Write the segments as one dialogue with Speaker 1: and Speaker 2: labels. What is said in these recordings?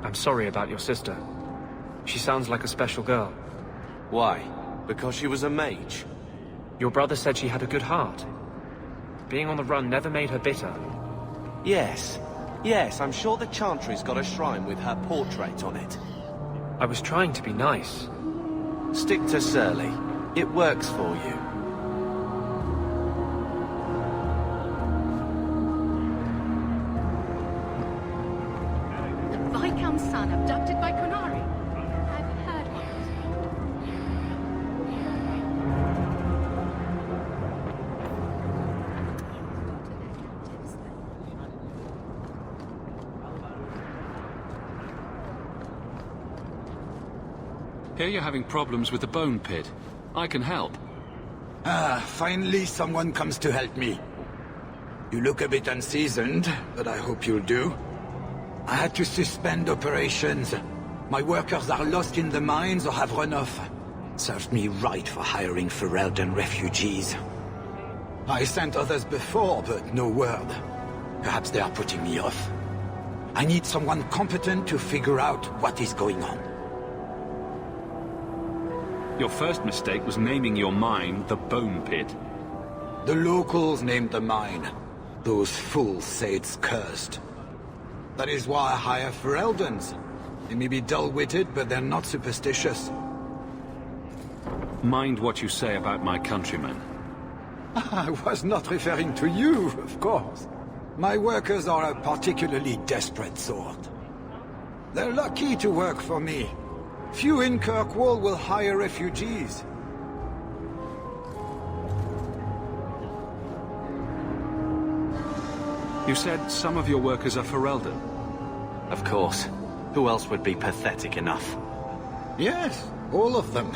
Speaker 1: I'm sorry about your sister. She sounds like a special girl.
Speaker 2: Why? Because she was a mage?
Speaker 1: Your brother said she had a good heart. Being on the run never made her bitter.
Speaker 2: Yes. Yes, I'm sure the Chantry's got a shrine with her portrait on it.
Speaker 1: I was trying to be nice.
Speaker 2: Stick to Surly. It works for you.
Speaker 3: The Viscount's son abducted by Qunari. I've heard of it.
Speaker 4: Here you're having problems with the bone pit. I can help.
Speaker 5: Ah, finally someone comes to help me. You look a bit unseasoned, but I hope you'll do. I had to suspend operations. My workers are lost in the mines or have run off. Served me right for hiring Ferelden refugees. I sent others before, but no word. Perhaps they are putting me off. I need someone competent to figure out what is going on.
Speaker 4: Your first mistake was naming your mine the Bone Pit.
Speaker 5: The locals named the mine. Those fools say it's cursed. That is why I hire Fereldens. They may be dull-witted, but they're not superstitious.
Speaker 4: Mind what you say about my countrymen.
Speaker 5: I was not referring to you, of course. My workers are a particularly desperate sort. They're lucky to work for me. Few in Kirkwall will hire refugees.
Speaker 4: You said some of your workers are Ferelden.
Speaker 2: Of course. Who else would be pathetic enough?
Speaker 5: Yes, all of them.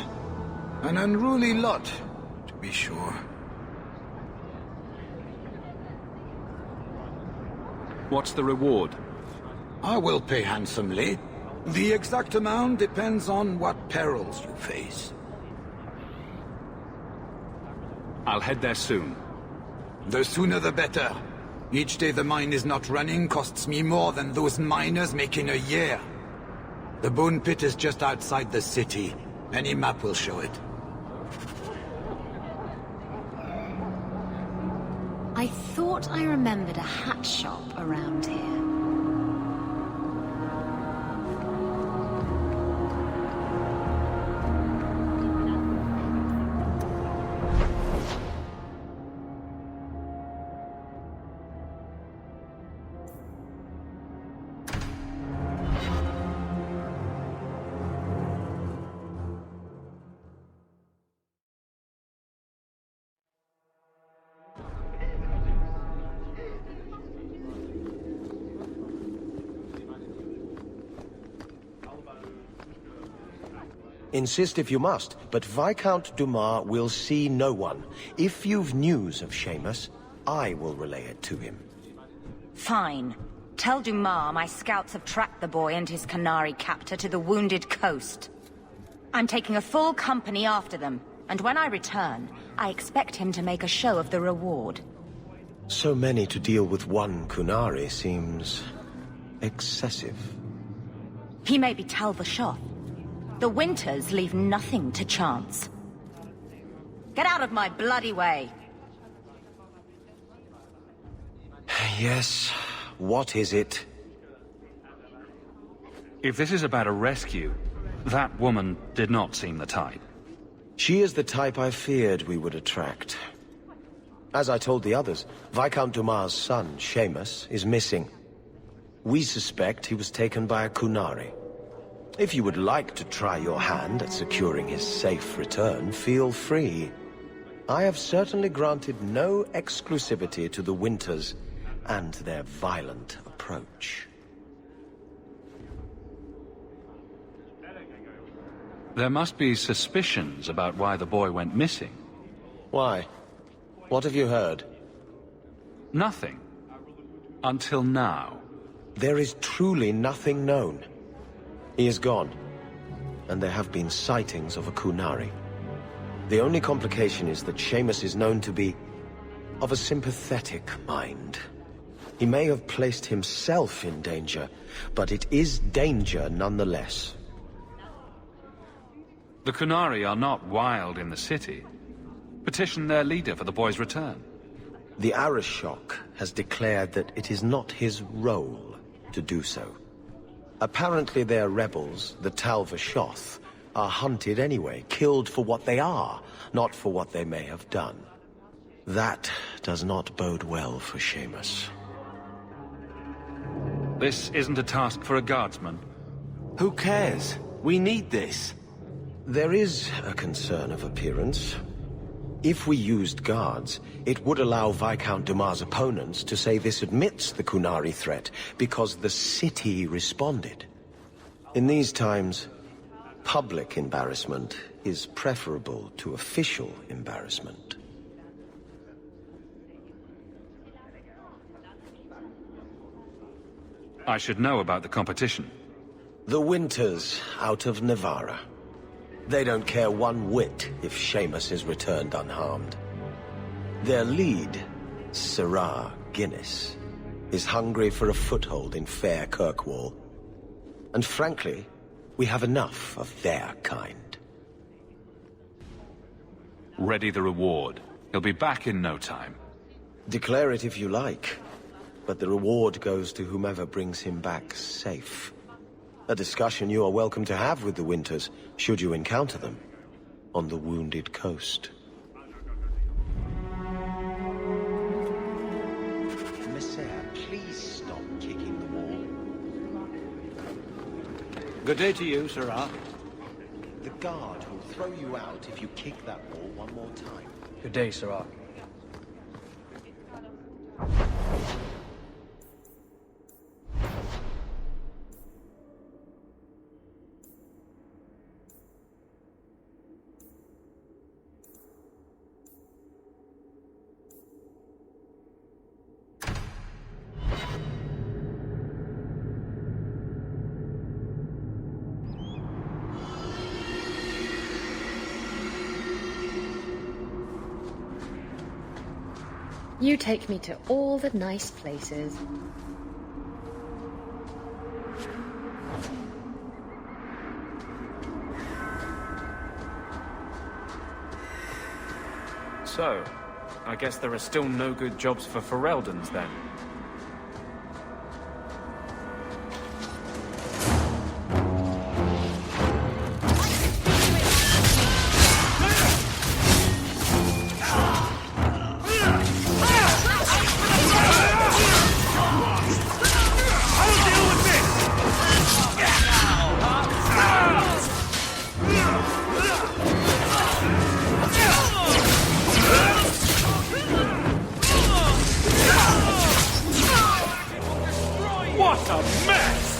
Speaker 5: An unruly lot, to be sure.
Speaker 4: What's the reward?
Speaker 5: I will pay handsomely. The exact amount depends on what perils you face.
Speaker 4: I'll head there soon.
Speaker 5: The sooner the better. Each day the mine is not running costs me more than those miners make in a year. The Bone Pit is just outside the city. Any map will show it.
Speaker 3: I thought I remembered a hat shop around here.
Speaker 6: Insist if you must, but Viscount Dumas will see no one. If you've news of Seamus, I will relay it to him.
Speaker 7: Fine. Tell Dumas my scouts have tracked the boy and his Qunari captor to the Wounded Coast. I'm taking a full company after them, and when I return, I expect him to make a show of the reward.
Speaker 6: So many to deal with one Qunari seems excessive.
Speaker 7: He may be Tal Vashoth. The Winters leave nothing to chance. Get out of my bloody way!
Speaker 6: Yes, what is it?
Speaker 4: If this is about a rescue, that woman did not seem the type.
Speaker 6: She is the type I feared we would attract. As I told the others, Viscount Dumas' son, Seamus, is missing. We suspect he was taken by a Qunari. If you would like to try your hand at securing his safe return, feel free. I have certainly granted no exclusivity to the Winters and their violent approach.
Speaker 4: There must be suspicions about why the boy went missing.
Speaker 6: Why? What have you heard?
Speaker 4: Nothing. Until now.
Speaker 6: There is truly nothing known. He is gone, and there have been sightings of a Qunari. The only complication is that Seamus is known to be of a sympathetic mind. He may have placed himself in danger, but it is danger nonetheless.
Speaker 4: The Qunari are not wild in the city. Petition their leader for the boy's return.
Speaker 6: The Arishok has declared that it is not his role to do so. Apparently their rebels, the Tal Vashoth, are hunted anyway, killed for what they are, not for what they may have done. That does not bode well for Seamus.
Speaker 4: This isn't a task for a guardsman.
Speaker 2: Who cares? We need this.
Speaker 6: There is a concern of appearance. If we used guards, it would allow Viscount Dumas' opponents to say this admits the Qunari threat, because the city responded. In these times, public embarrassment is preferable to official embarrassment.
Speaker 4: I should know about the competition.
Speaker 6: The Winters out of Navarra. They don't care one whit if Seamus is returned unharmed. Their lead, Sirrah Guinness, is hungry for a foothold in fair Kirkwall. And frankly, we have enough of their kind.
Speaker 4: Ready the reward. He'll be back in no time.
Speaker 6: Declare it if you like, but the reward goes to whomever brings him back safe. A discussion you are welcome to have with the Winters, should you encounter them, on the Wounded Coast. Messiah, please stop kicking the wall.
Speaker 5: Good day to you, Sirrah.
Speaker 6: The guard will throw you out if you kick that wall one more time.
Speaker 8: Good day, Sirrah.
Speaker 9: You take me to all the nice places.
Speaker 1: So, I guess there are still no good jobs for Ferelden's then. What a mess!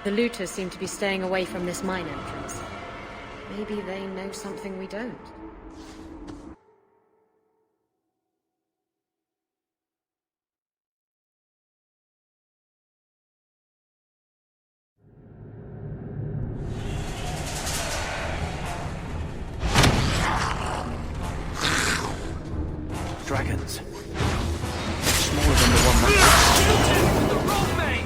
Speaker 9: The looters seem to be staying away from this mine entrance. Maybe they know something we don't.
Speaker 2: Dragons. Smaller than the one that... The wrong mate!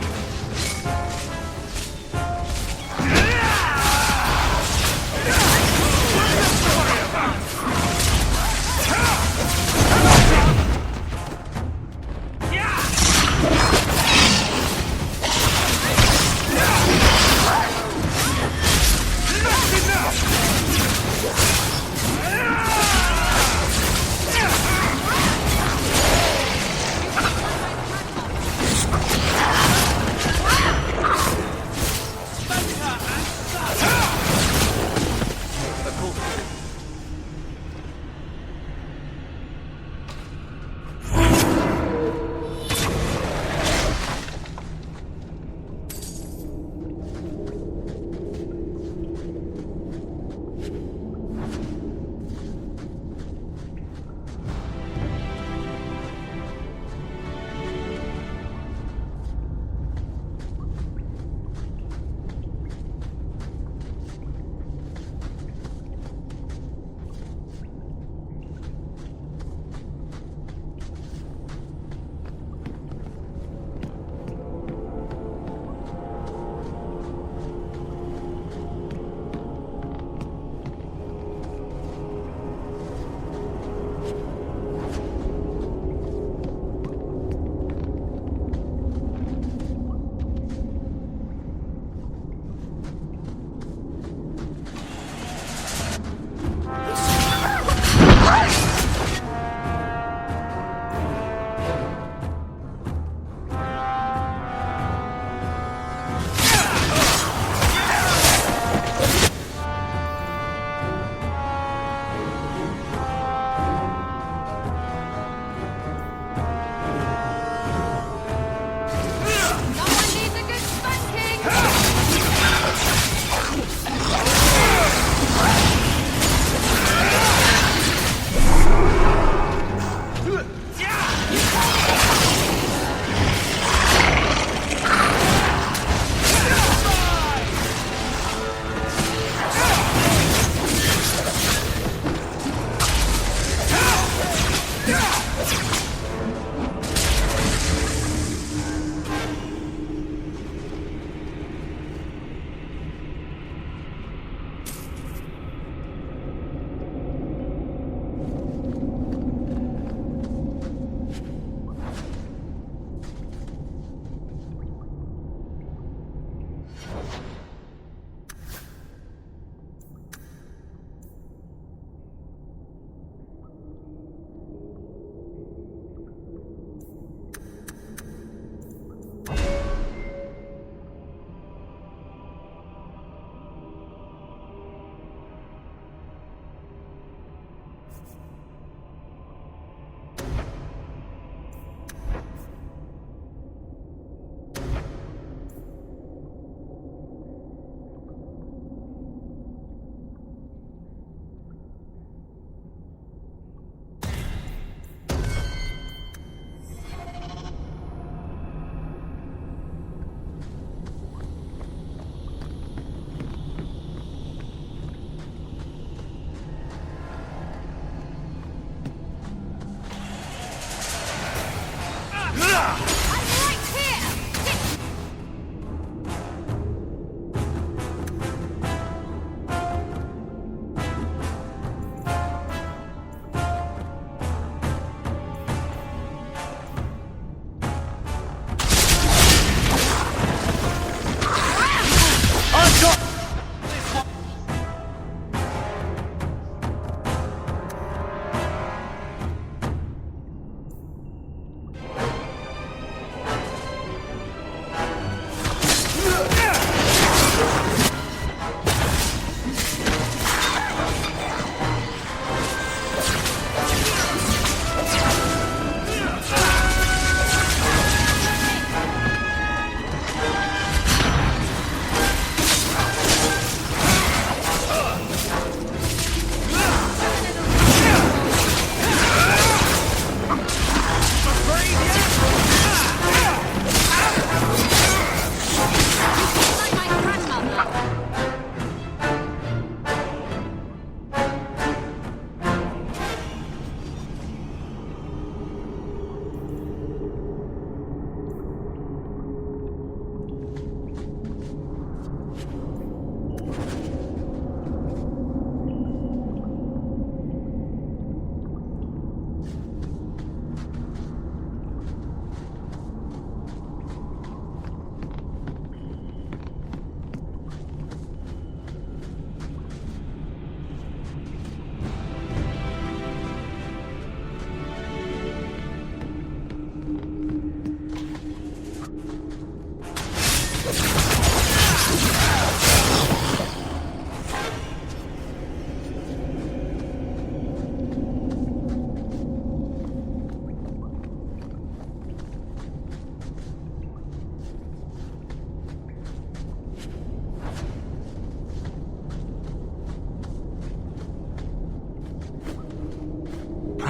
Speaker 2: That's enough!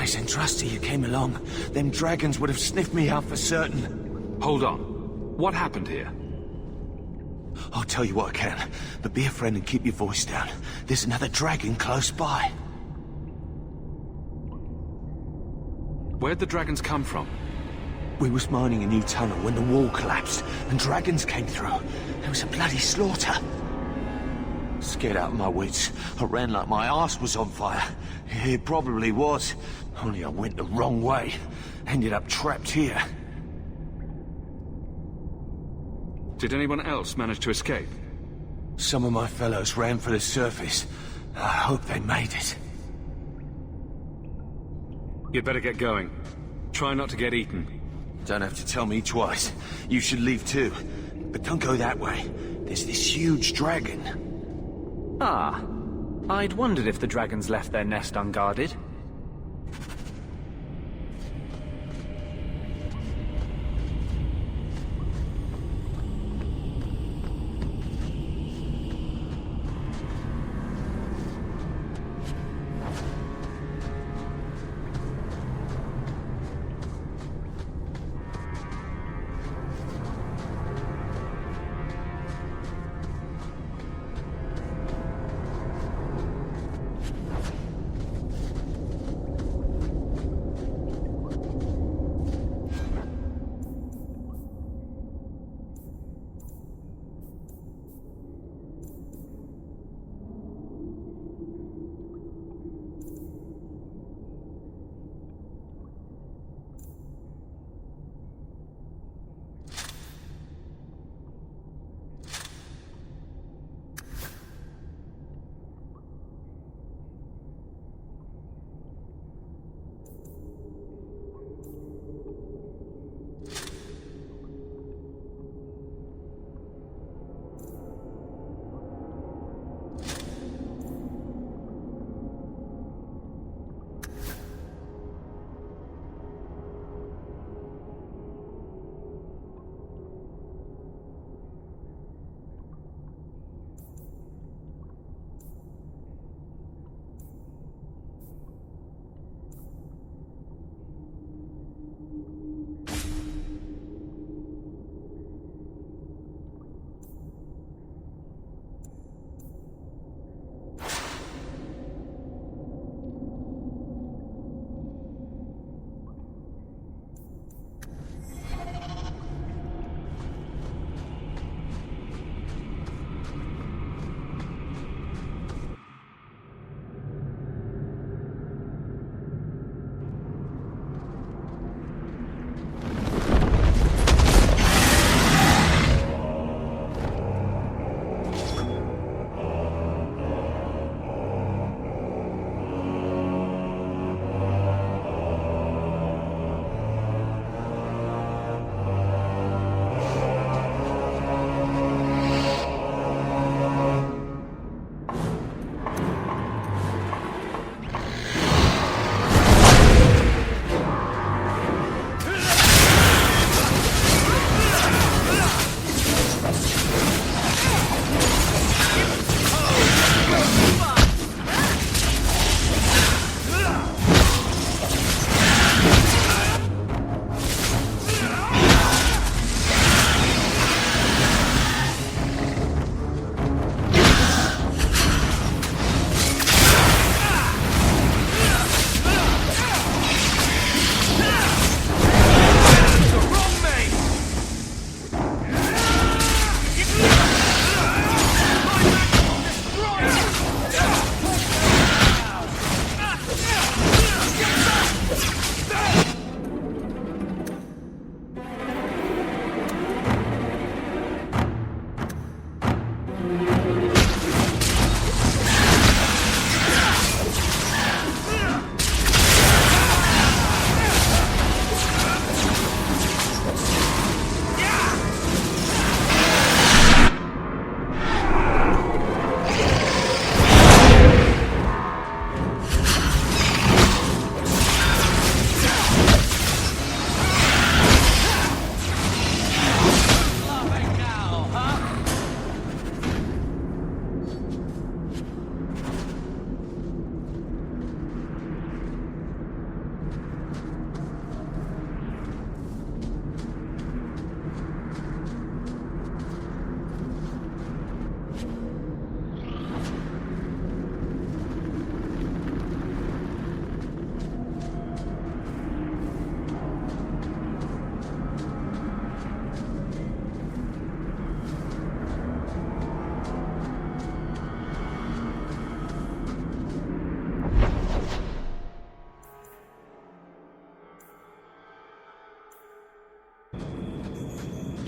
Speaker 2: Nice and trusty you came along. Them dragons would have sniffed me out for certain.
Speaker 4: Hold on. What happened here?
Speaker 2: I'll tell you what I can, but be a friend and keep your voice down. There's another dragon close by.
Speaker 4: Where'd the dragons come from?
Speaker 2: We was mining a new tunnel when the wall collapsed, and dragons came through. There was a bloody slaughter. Scared out of my wits, I ran like my arse was on fire. It probably was, only I went the wrong way. Ended up trapped here.
Speaker 4: Did anyone else manage to escape?
Speaker 2: Some of my fellows ran for the surface. I hope they made it.
Speaker 4: You'd better get going. Try not to get eaten.
Speaker 2: Don't have to tell me twice. You should leave too. But don't go that way. There's this huge dragon.
Speaker 1: Ah. I'd wondered if the dragons left their nest unguarded.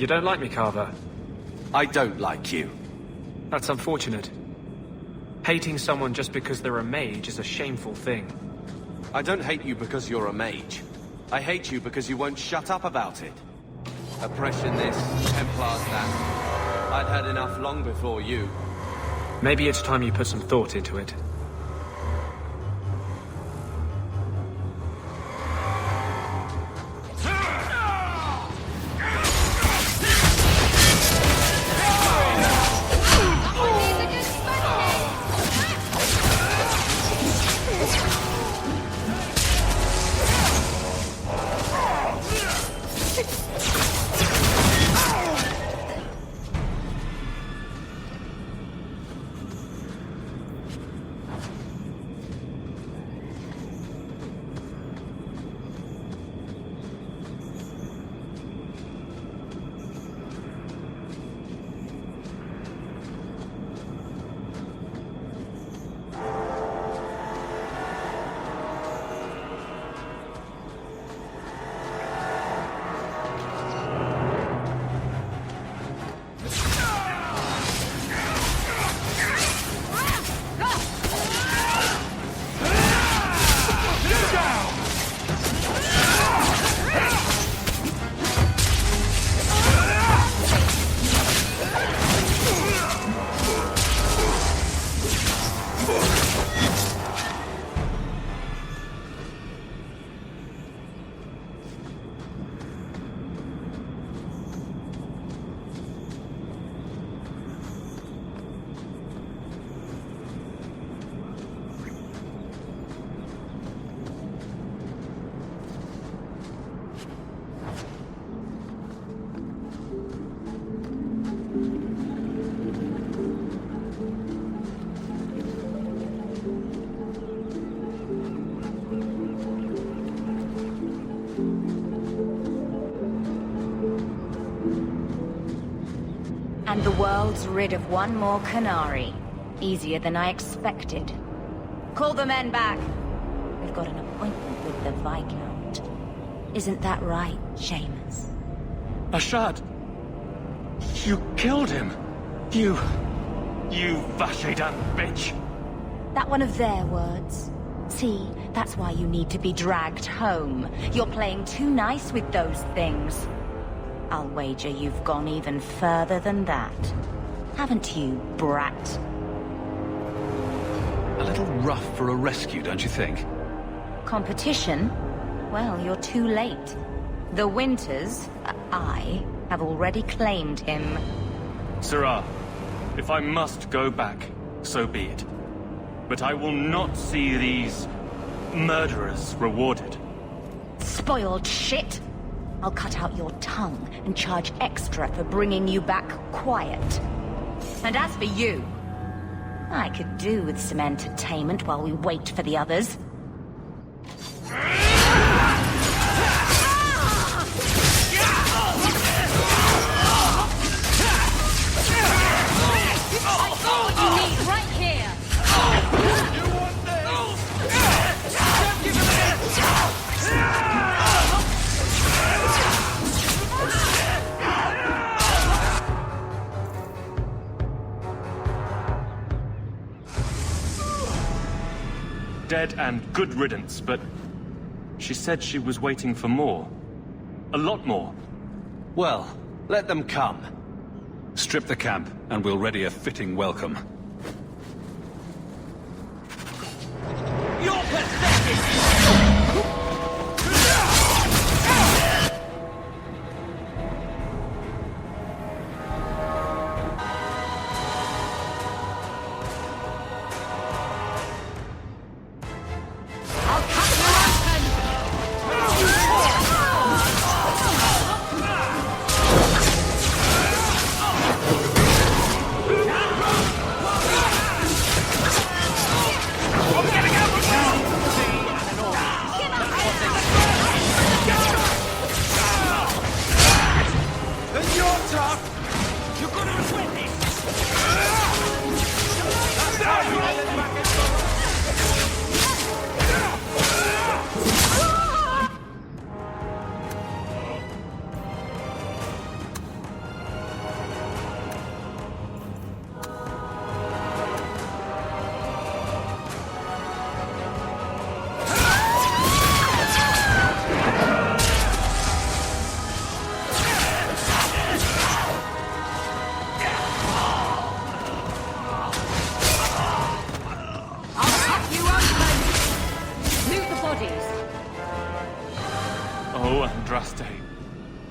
Speaker 1: You don't like me, Carver?
Speaker 6: I don't like you.
Speaker 1: That's unfortunate. Hating someone just because they're a mage is a shameful thing.
Speaker 6: I don't hate you because you're a mage. I hate you because you won't shut up about it. Oppression this, Templars that. I'd had enough long before you.
Speaker 1: Maybe it's time you put some thought into it.
Speaker 7: And the world's rid of one more Qunari. Easier than I expected. Call the men back. We've got an appointment with the Viscount. Isn't that right, Seamus?
Speaker 2: Ashad! You killed him! You Vashedan bitch!
Speaker 7: That one of their words. See, that's why you need to be dragged home. You're playing too nice with those things. I'll wager you've gone even further than that. Haven't you, brat?
Speaker 4: A little rough for a rescue, don't you think?
Speaker 7: Competition? Well, you're too late. The Winters, I, have already claimed him.
Speaker 8: Sirrah, if I must go back, so be it. But I will not see these murderers rewarded.
Speaker 7: Spoiled shit! I'll cut out your tongue and charge extra for bringing you back quiet. And as for you, I could do with some entertainment while we wait for the others. I got what you need right here!
Speaker 2: You want this? Don't give him this!
Speaker 8: Dead and good riddance, but she said she was waiting for more. A lot more.
Speaker 6: Well, let them come.
Speaker 4: Strip the camp, and we'll ready a fitting welcome.
Speaker 2: You're pathetic!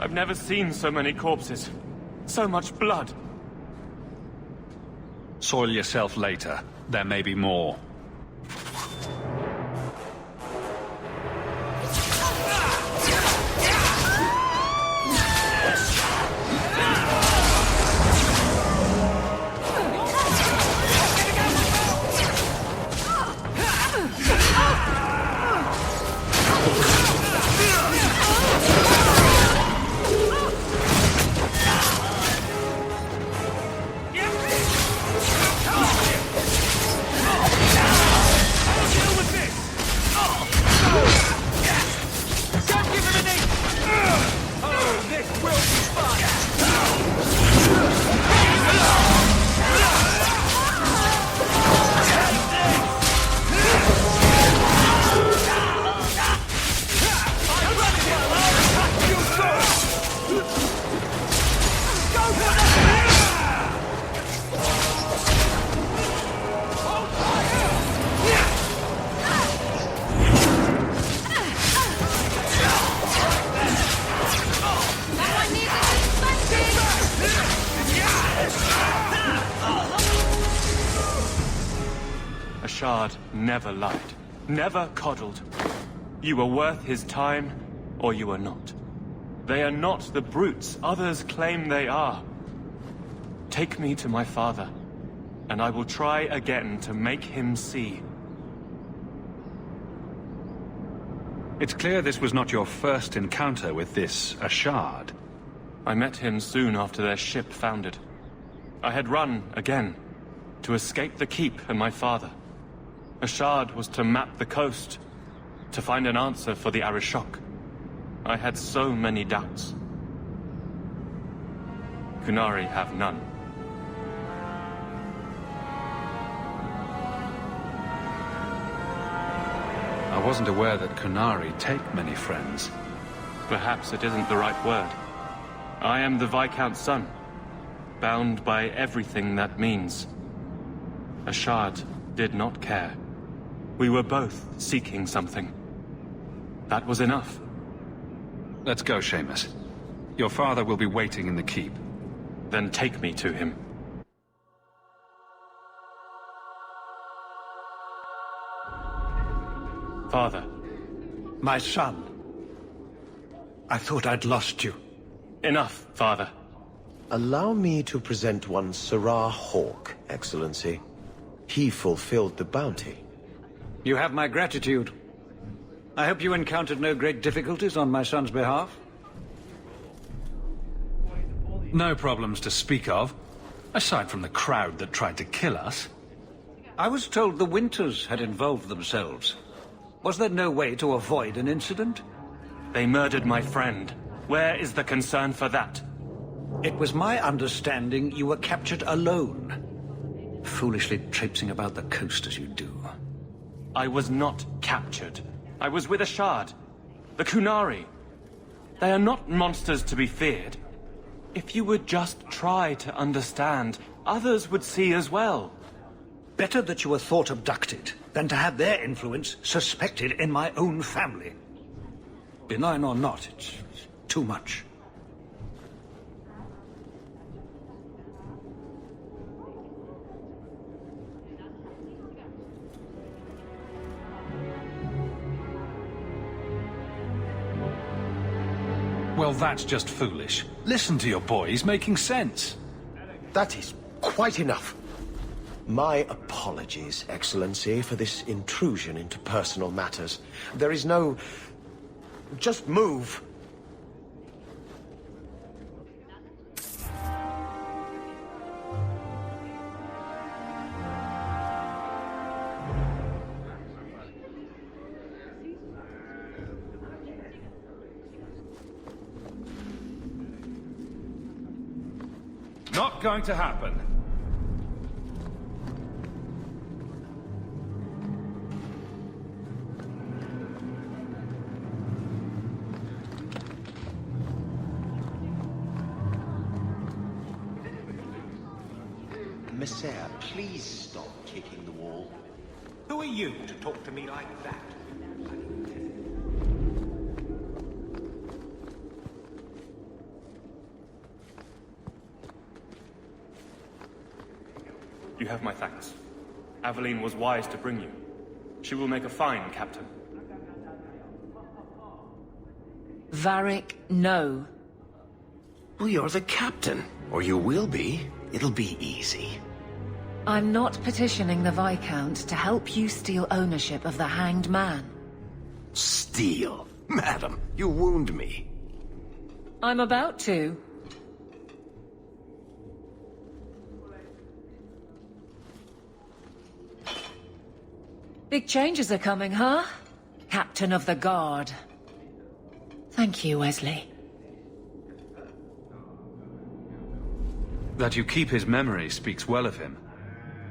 Speaker 8: I've never seen so many corpses. So much blood.
Speaker 4: Soil yourself later. There may be more.
Speaker 8: Ashard never lied, never coddled. You were worth his time, or you are not. They are not the brutes others claim they are. Take me to my father, and I will try again to make him see.
Speaker 4: It's clear this was not your first encounter with this Ashard.
Speaker 8: I met him soon after their ship foundered. I had run again, to escape the keep and my father. Ashard was to map the coast, to find an answer for the Arishok. I had so many doubts. Qunari have none.
Speaker 4: I wasn't aware that Qunari take many friends.
Speaker 8: Perhaps it isn't the right word. I am the Viscount's son, bound by everything that means. Ashard did not care. We were both seeking something. That was enough.
Speaker 4: Let's go, Seamus. Your father will be waiting in the keep.
Speaker 8: Then take me to him. Father.
Speaker 10: My son. I thought I'd lost you.
Speaker 8: Enough, Father.
Speaker 6: Allow me to present one Sarah Hawke, Excellency. He fulfilled the bounty.
Speaker 10: You have my gratitude. I hope you encountered no great difficulties on my son's behalf.
Speaker 4: No problems to speak of, aside from the crowd that tried to kill us.
Speaker 10: I was told the Winters had involved themselves. Was there no way to avoid an incident?
Speaker 8: They murdered my friend. Where is the concern for that?
Speaker 10: It was my understanding you were captured alone. Foolishly traipsing about the coast as you do.
Speaker 8: I was not captured. I was with Ashard. The Qunari. They are not monsters to be feared. If you would just try to understand, others would see as well.
Speaker 10: Better that you were thought abducted than to have their influence suspected in my own family. Benign or not, it's too much.
Speaker 4: Well, that's just foolish. Listen to your boy, he's making sense.
Speaker 6: That is quite enough. My apologies, Excellency, for this intrusion into personal matters. There is no... Just move.
Speaker 4: Not going to happen.
Speaker 2: Messiah, please stop kicking the wall.
Speaker 11: Who are you to talk to me like that?
Speaker 8: You have my thanks. Aveline was wise to bring you. She will make a fine captain.
Speaker 12: Varric, no.
Speaker 6: Well, you're the captain. Or you will be. It'll be easy.
Speaker 12: I'm not petitioning the Viscount to help you steal ownership of the Hanged Man.
Speaker 6: Steal? Madam, you wound me.
Speaker 12: I'm about to. Big changes are coming, huh? Captain of the Guard. Thank you, Wesley.
Speaker 4: That you keep his memory speaks well of him.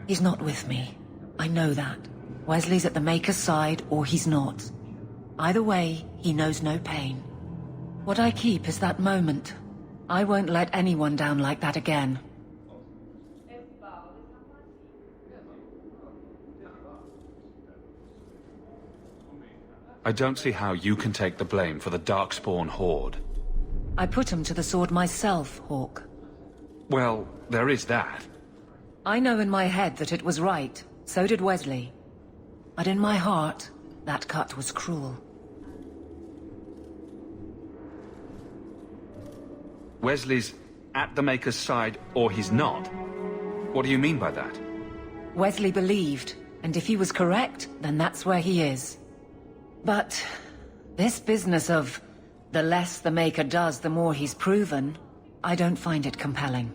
Speaker 12: He's not with me. I know that. Wesley's at the Maker's side, or he's not. Either way, he knows no pain. What I keep is that moment. I won't let anyone down like that again.
Speaker 4: I don't see how you can take the blame for the Darkspawn Horde.
Speaker 12: I put him to the sword myself, Hawke.
Speaker 4: Well, there is that.
Speaker 12: I know in my head that it was right. So did Wesley. But in my heart, that cut was cruel.
Speaker 4: Wesley's at the Maker's side, or he's not. What do you mean by that?
Speaker 12: Wesley believed, and if he was correct, then that's where he is. But this business of the less the Maker does, the more he's proven, I don't find it compelling.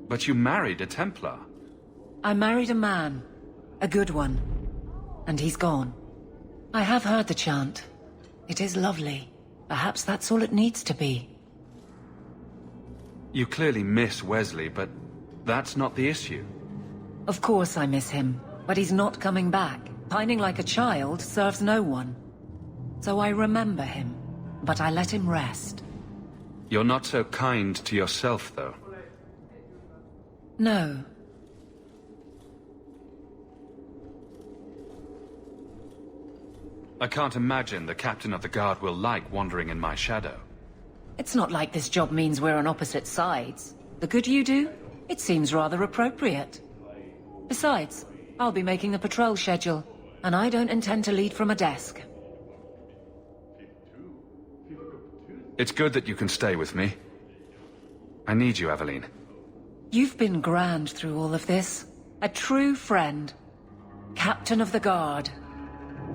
Speaker 4: But you married a Templar.
Speaker 12: I married a man. A good one. And he's gone. I have heard the chant. It is lovely. Perhaps that's all it needs to be.
Speaker 4: You clearly miss Wesley, but that's not the issue.
Speaker 12: Of course I miss him, but he's not coming back. Pining like a child serves no one. So I remember him, but I let him rest.
Speaker 4: You're not so kind to yourself, though.
Speaker 12: No.
Speaker 4: I can't imagine the Captain of the Guard will like wandering in my shadow.
Speaker 12: It's not like this job means we're on opposite sides. The good you do, it seems rather appropriate. Besides, I'll be making the patrol schedule, and I don't intend to lead from a desk.
Speaker 4: It's good that you can stay with me. I need you, Aveline.
Speaker 12: You've been grand through all of this. A true friend. Captain of the Guard.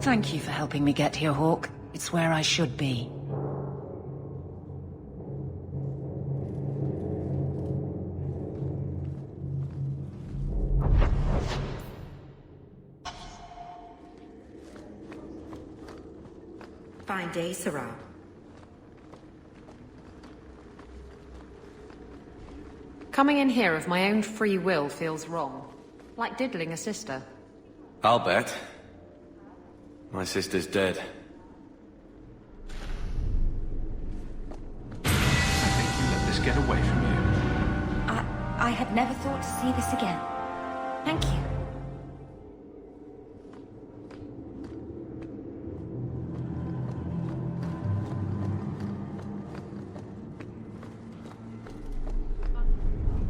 Speaker 12: Thank you for helping me get here, Hawke. It's where I should be.
Speaker 13: Fine day, Sarah.
Speaker 9: Coming in here of my own free will feels wrong. Like diddling a sister.
Speaker 14: I'll bet. My sister's dead.
Speaker 1: I think you let this get away from you.
Speaker 7: I had never thought to see this again. Thank you.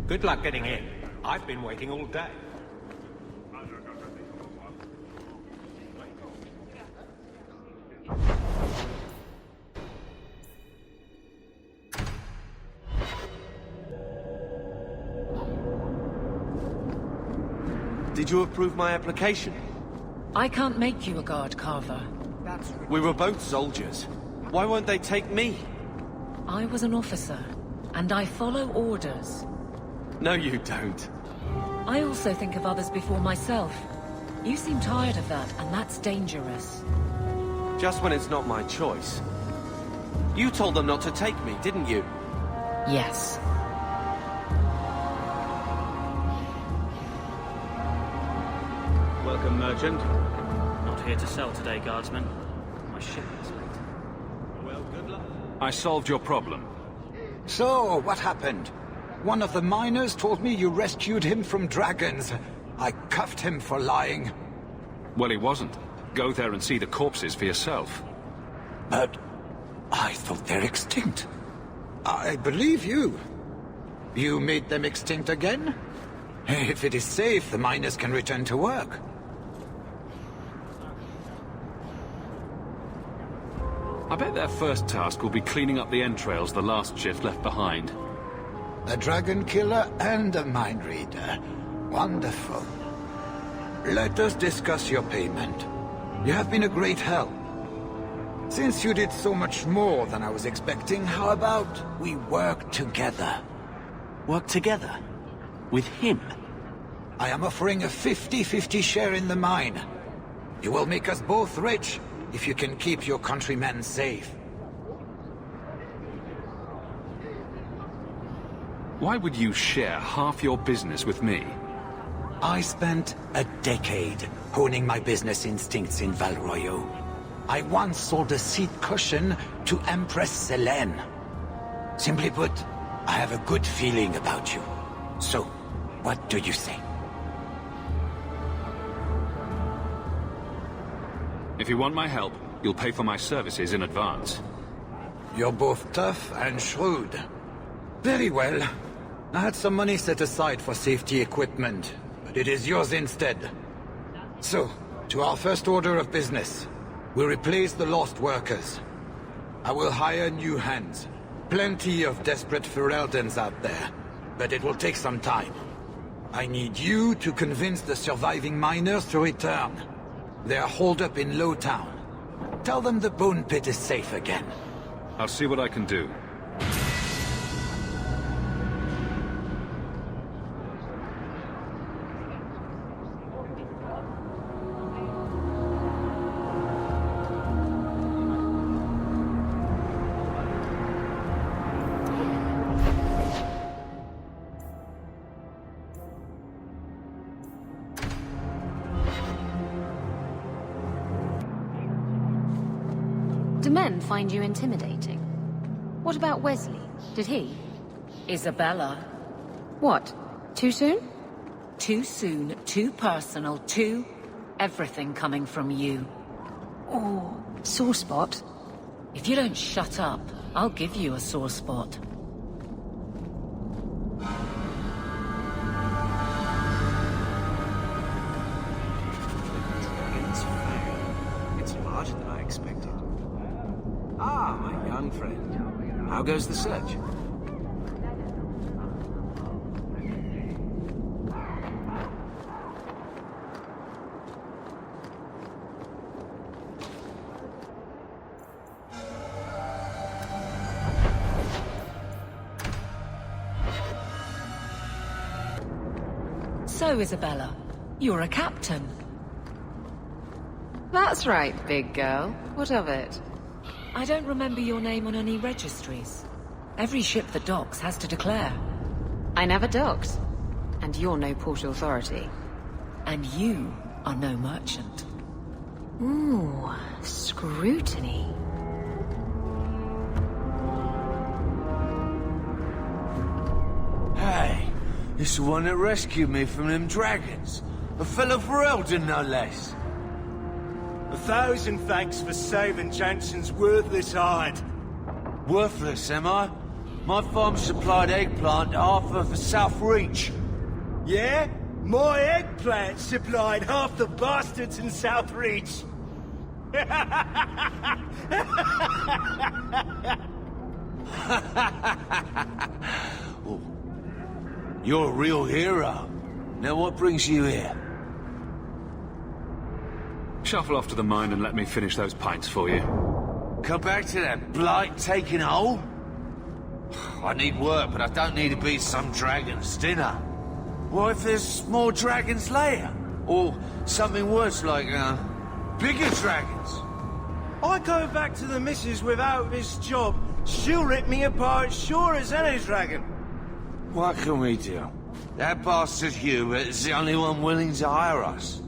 Speaker 11: Good luck getting in. I've been waiting all day.
Speaker 2: Did you approve my application?
Speaker 12: I can't make you a guard, Carver.
Speaker 2: We were both soldiers. Why won't they take me?
Speaker 12: I was an officer, and I follow orders.
Speaker 2: No, you don't.
Speaker 12: I also think of others before myself. You seem tired of that, and that's dangerous.
Speaker 2: Just when it's not my choice. You told them not to take me, didn't you?
Speaker 12: Yes.
Speaker 15: Welcome, merchant. Not here to sell today, guardsman. My shipment's late.
Speaker 11: Well, good luck.
Speaker 4: I solved your problem.
Speaker 5: So, what happened? One of the miners told me you rescued him from dragons. I cuffed him for lying.
Speaker 4: Well, he wasn't. Go there and see the corpses for yourself.
Speaker 5: But I thought they're extinct. I believe you. You made them extinct again? If it is safe, the miners can return to work.
Speaker 4: I bet their first task will be cleaning up the entrails the last shift left behind.
Speaker 5: A dragon killer and a mind reader. Wonderful. Let us discuss your payment. You have been a great help. Since you did so much more than I was expecting, how about we work together?
Speaker 2: Work together? With him?
Speaker 5: I am offering a 50-50 share in the mine. You will make us both rich if you can keep your countrymen safe.
Speaker 4: Why would you share half your business with me?
Speaker 5: I spent a decade honing my business instincts in Val Royeaux. I once sold a seat cushion to Empress Selene. Simply put, I have a good feeling about you. So, what do you say?
Speaker 4: If you want my help, you'll pay for my services in advance.
Speaker 5: You're both tough and shrewd. Very well. I had some money set aside for safety equipment, but it is yours instead. So, to our first order of business. We'll replace the lost workers. I will hire new hands. Plenty of desperate Ferelden's out there, but it will take some time. I need you to convince the surviving miners to return. They are holed up in Lowtown. Tell them the Bone Pit is safe again.
Speaker 4: I'll see what I can do.
Speaker 3: Do men find you intimidating? What about Wesley? Did he?
Speaker 12: Isabella.
Speaker 3: What? Too soon?
Speaker 12: Too soon, too personal, too... everything coming from you.
Speaker 3: Oh, sore spot.
Speaker 12: If you don't shut up, I'll give you a sore spot.
Speaker 13: It's larger than I expected. Ah, my young friend. How goes the search?
Speaker 12: So, Isabella, you're a captain.
Speaker 9: That's right, big girl. What of it?
Speaker 12: I don't remember your name on any registries. Every ship that docks has to declare.
Speaker 9: I never docked. And you're no port authority.
Speaker 12: And you are no merchant.
Speaker 3: Ooh, scrutiny.
Speaker 2: Hey, it's the one that rescued me from them dragons. A fellow Ferelden, no less.
Speaker 16: 1,000 thanks for saving Jansen's worthless hide.
Speaker 2: Worthless, am I? My farm supplied eggplant to Arthur for South Reach.
Speaker 16: Yeah? My eggplant supplied half the bastards in South Reach.
Speaker 2: Oh, you're a real hero. Now what brings you here?
Speaker 4: Shuffle off to the mine and let me finish those pints for you.
Speaker 2: Come back to that blight taking hold? I need work, but I don't need to be some dragon's dinner. What if there's more dragons later? Or something worse like, bigger dragons?
Speaker 16: I go back to the missus without this job. She'll rip me apart sure as any dragon.
Speaker 2: What can we do? That bastard Hubert is the only one willing to hire us.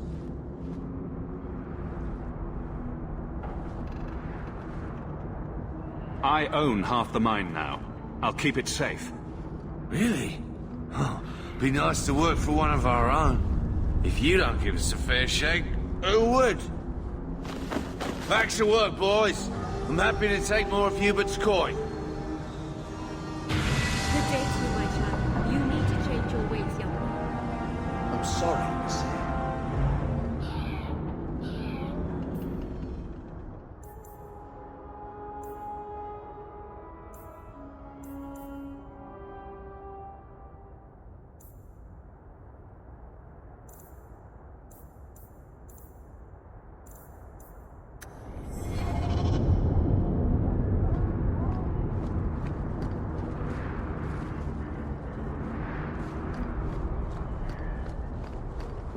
Speaker 4: I own half the mine now. I'll keep it safe.
Speaker 2: Really? Oh, be nice to work for one of our own. If you don't give us a fair shake, who would? Back to work, boys. I'm happy to take more of Hubert's coin.
Speaker 9: Good day to you, my child. You need to change your ways, young man.
Speaker 6: sorry, sir.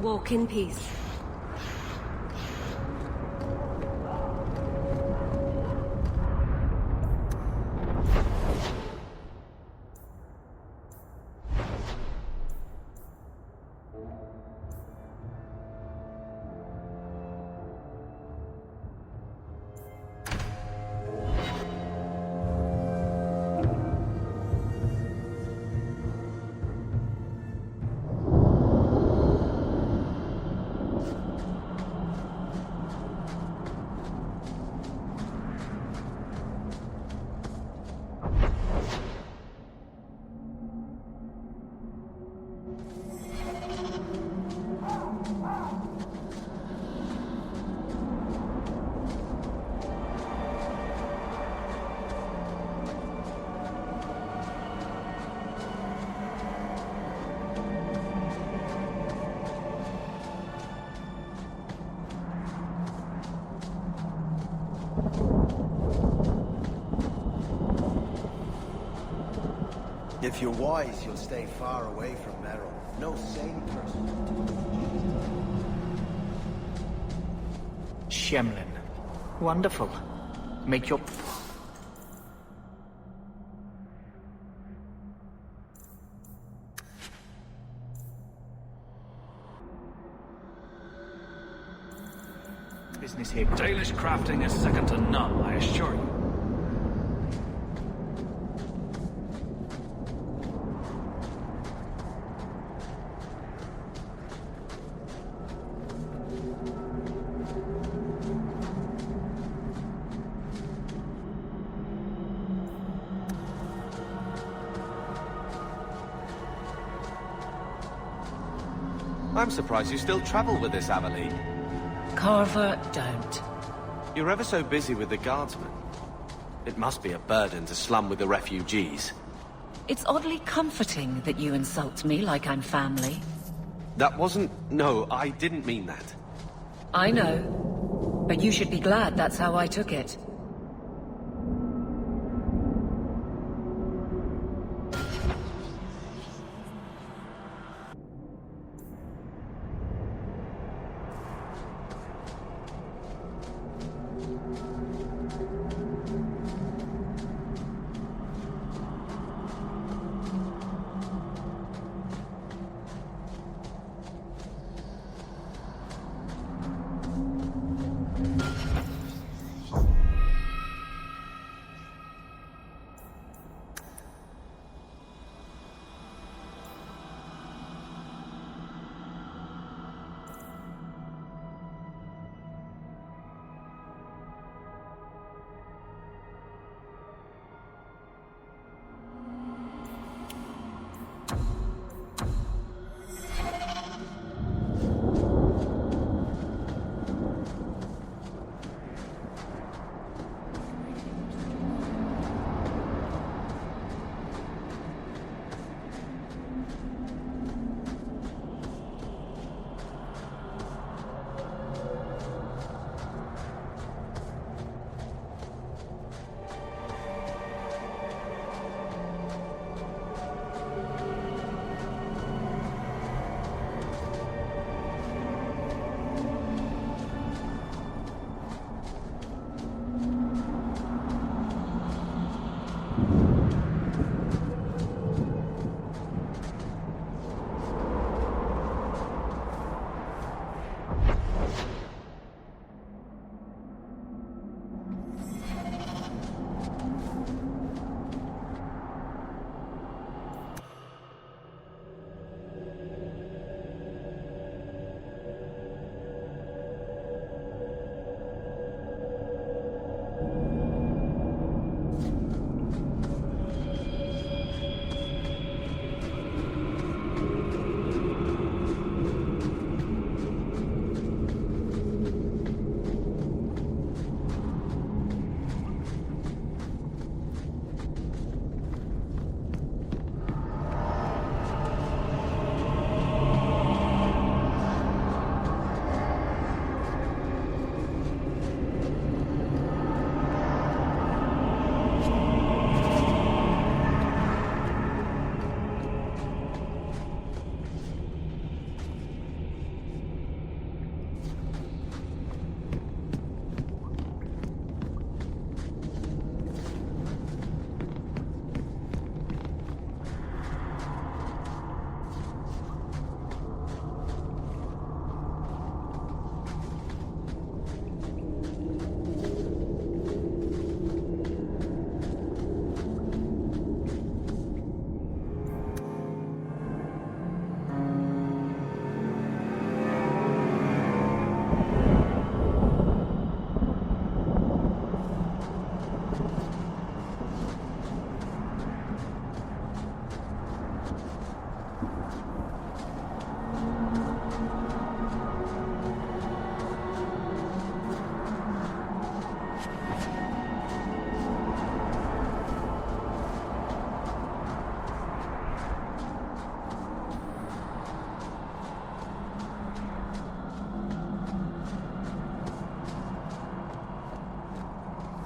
Speaker 17: Walk in peace.
Speaker 6: If you're wise, you'll stay far away from Merrill. No sane person.
Speaker 1: Shemlin. Wonderful. Make your... business here.
Speaker 4: Dalish crafting is second to none, I assure you.
Speaker 14: I'm surprised you still travel with this, Aveline.
Speaker 12: Carver, don't.
Speaker 14: You're ever so busy with the guardsmen. It must be a burden to slum with the refugees.
Speaker 12: It's oddly comforting that you insult me like I'm family.
Speaker 14: That wasn't... No, I didn't mean that.
Speaker 12: I know. But you should be glad that's how I took it.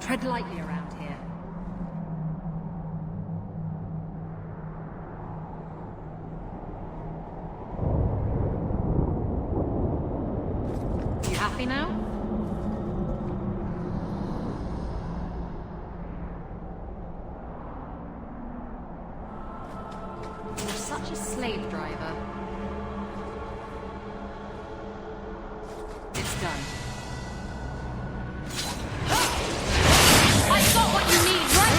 Speaker 9: Tread lightly around here. You happy now? You're such a slave driver. It's done. I've got what you need right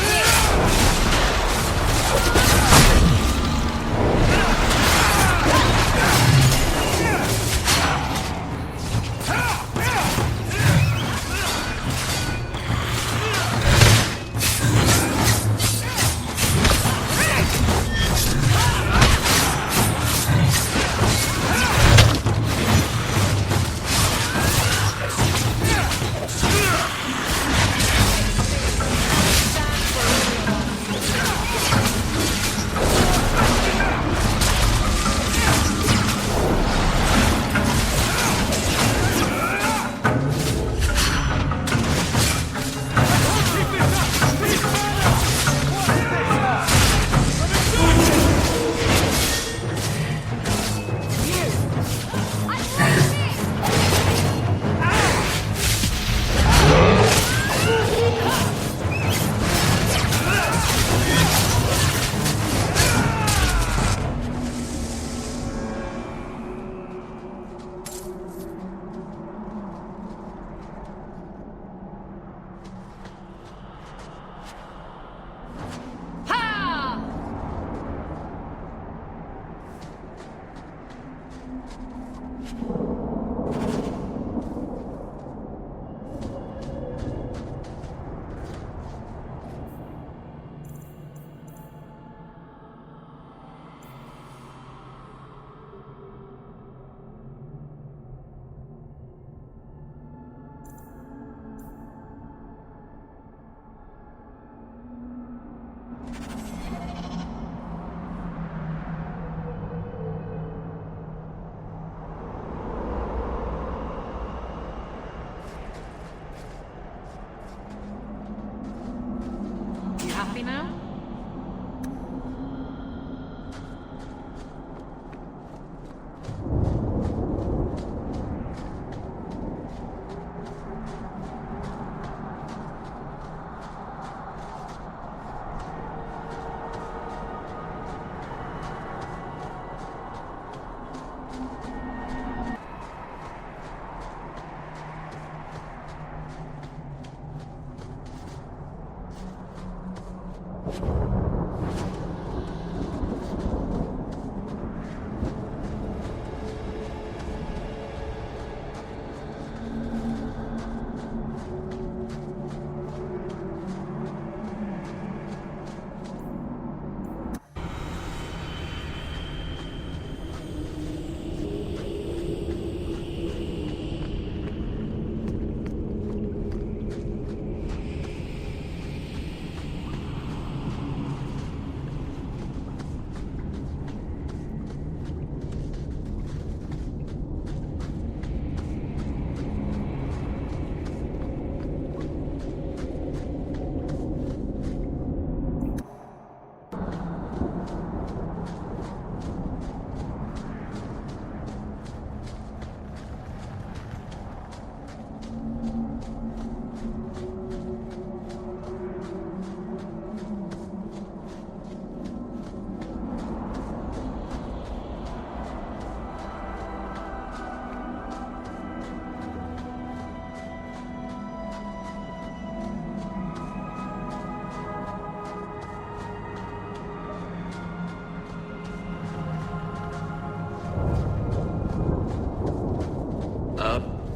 Speaker 9: happy now?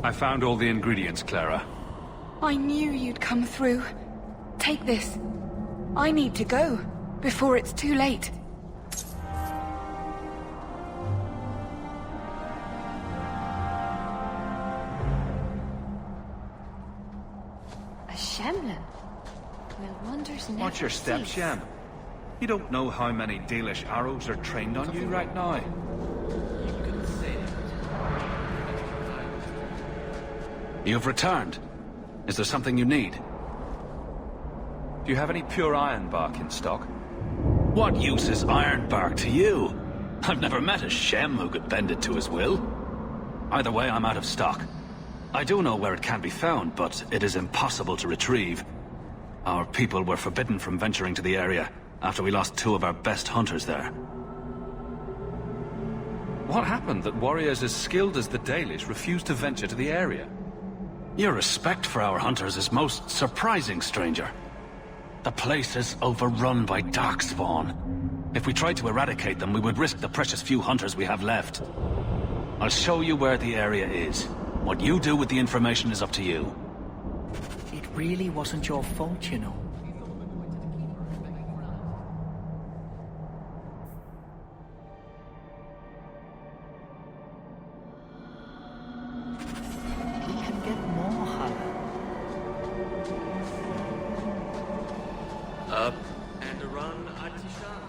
Speaker 4: I found all the ingredients, Clara.
Speaker 17: I knew you'd come through. Take this. I need to go, before it's too late.
Speaker 3: A Shemlin? Will wonders never
Speaker 4: Watch your step,
Speaker 3: cease.
Speaker 4: Shem. You don't know how many Dalish arrows are trained on you right now. You've returned. Is there something you need? Do you have any pure iron bark in stock?
Speaker 18: What use is iron bark to you? I've never met a Shem who could bend it to his will.
Speaker 4: Either way, I'm out of stock. I do know where it can be found, but it is impossible to retrieve. Our people were forbidden from venturing to the area after we lost 2 of our best hunters there. What happened that warriors as skilled as the Dalish refused to venture to the area?
Speaker 18: Your respect for our hunters is most surprising, stranger. The place is overrun by darkspawn. If we tried to eradicate them, we would risk the precious few hunters we have left. I'll show you where the area is. What you do with the information is up to you.
Speaker 12: It really wasn't your fault, you know. We can get more, Hala.
Speaker 11: Up and a run, Atishan.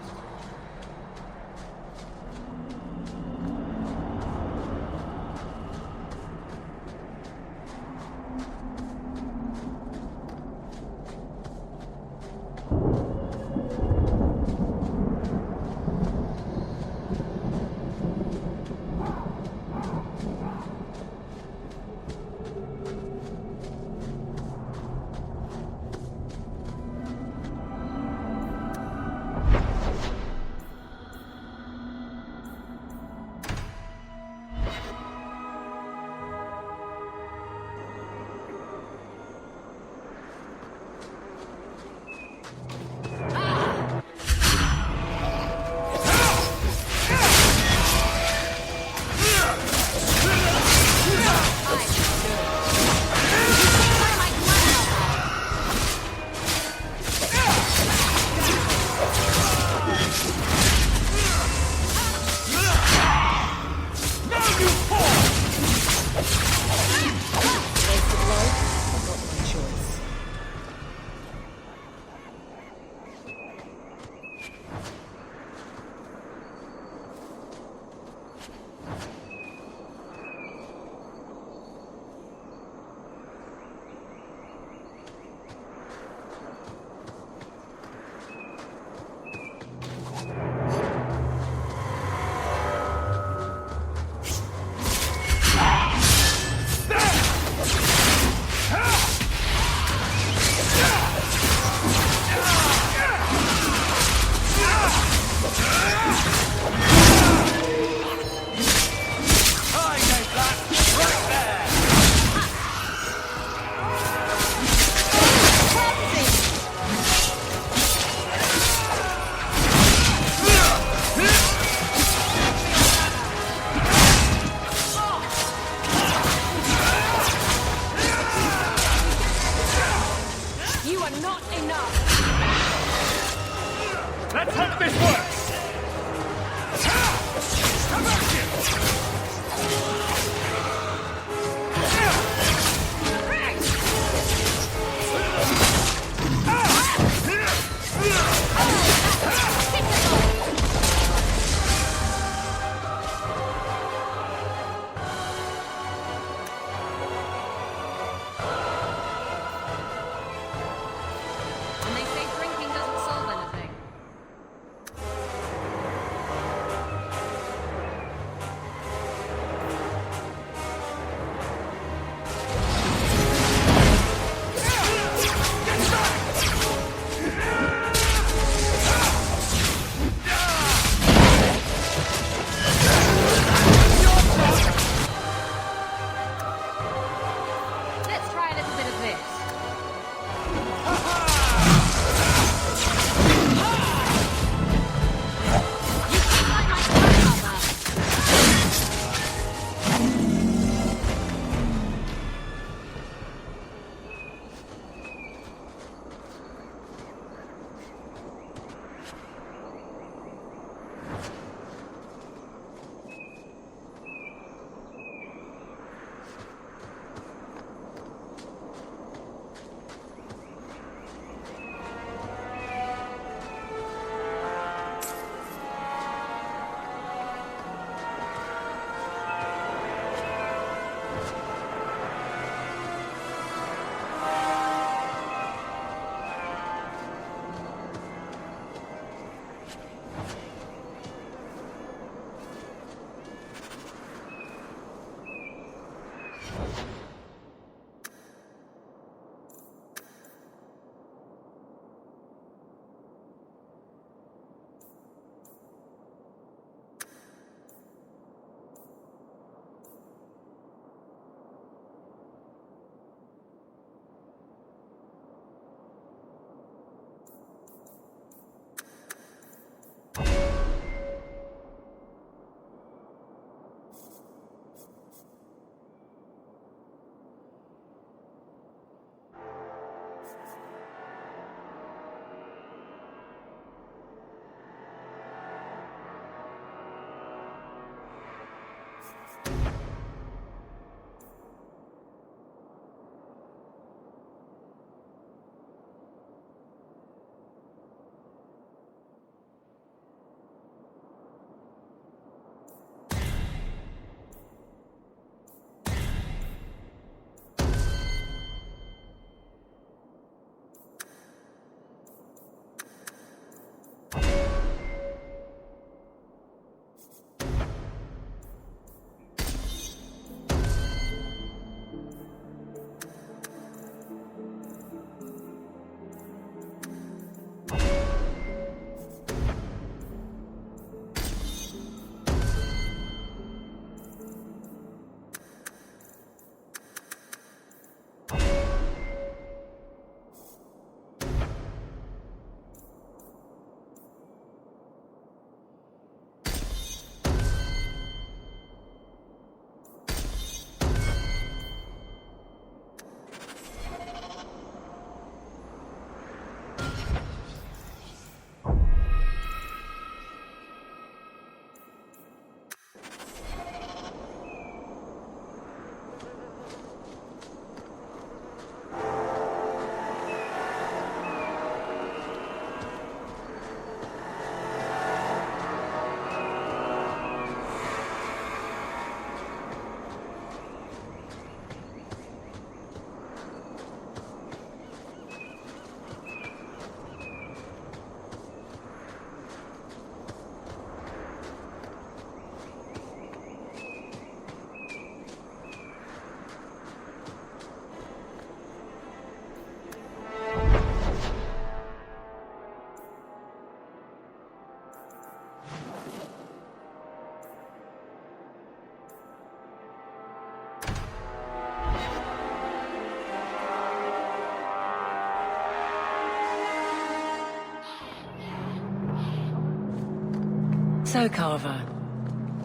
Speaker 12: So, Carver,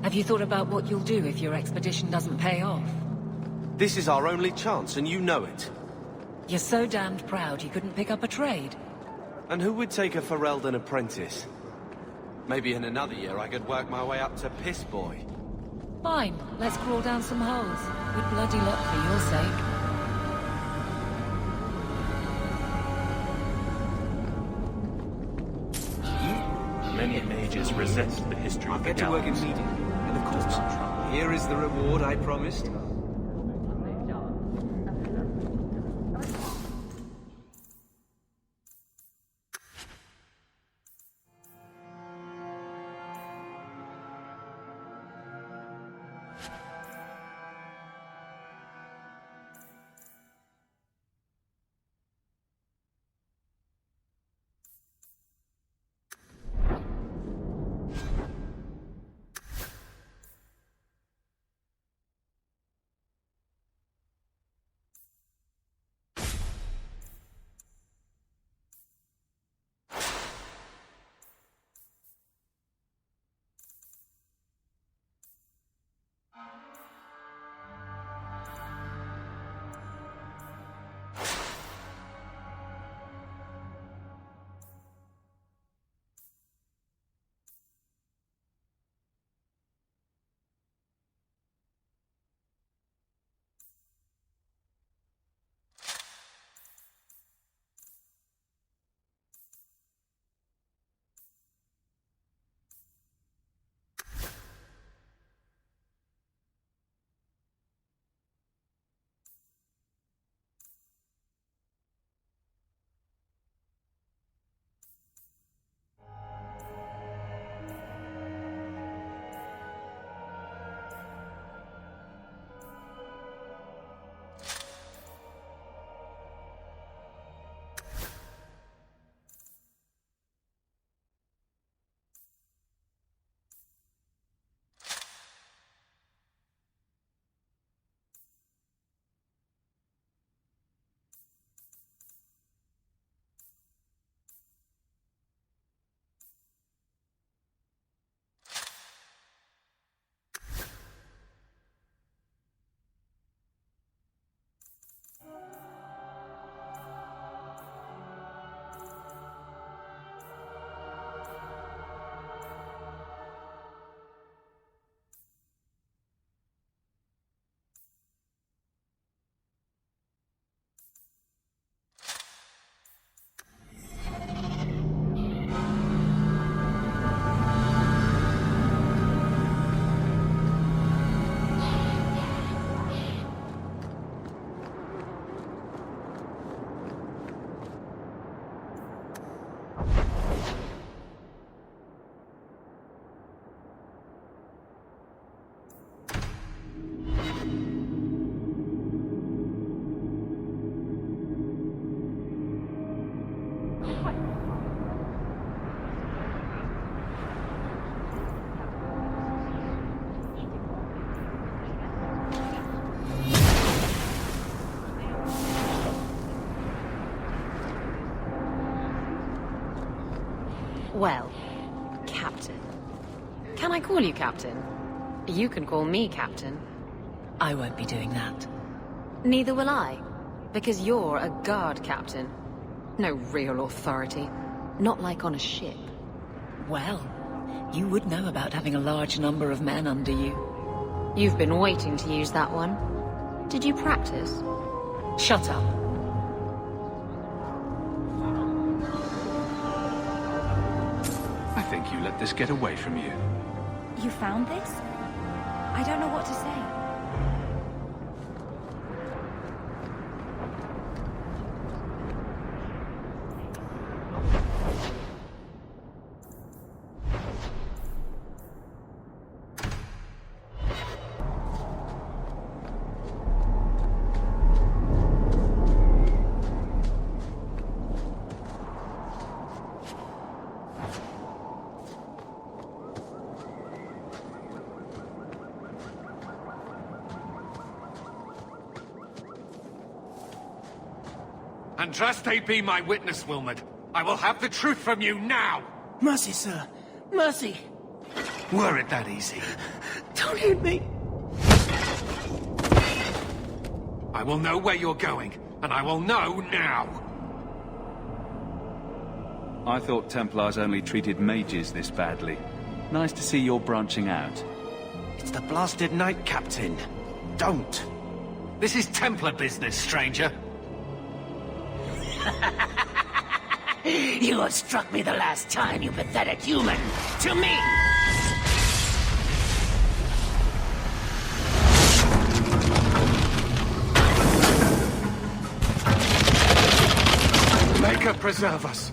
Speaker 12: have you thought about what you'll do if your expedition doesn't pay off?
Speaker 14: This is our only chance, and you know it.
Speaker 12: You're so damned proud you couldn't pick up a trade.
Speaker 14: And who would take a Ferelden apprentice? Maybe in another year I could work my way up to Piss Boy.
Speaker 12: Fine, let's crawl down some holes. Good bloody luck for your sake.
Speaker 8: Many mages resist the history of the
Speaker 13: Get to work
Speaker 8: Gallows.
Speaker 13: immediately. And of course, here is the reward I promised.
Speaker 9: Well, Captain. Can I call you Captain? You can call me Captain.
Speaker 12: I won't be doing that.
Speaker 9: Neither will I, because you're a guard captain. No real authority. Not like on a ship.
Speaker 12: Well, you would know about having a large number of men under you.
Speaker 9: You've been waiting to use that one. Did you practice?
Speaker 12: Shut up.
Speaker 18: I think you let this get away from you.
Speaker 7: You found this? I don't know what to say.
Speaker 2: Andraste be my witness, Wilmot. I will have the truth from you now!
Speaker 16: Mercy, sir. Mercy.
Speaker 2: Were it that easy?
Speaker 16: Don't hit me.
Speaker 2: I will know where you're going, and I will know now!
Speaker 4: I thought Templars only treated mages this badly. Nice to see you're branching out.
Speaker 14: It's the blasted Knight Captain. Don't.
Speaker 2: This is Templar business, stranger.
Speaker 19: You have struck me the last time, you pathetic human! To me!
Speaker 2: Maker preserve us.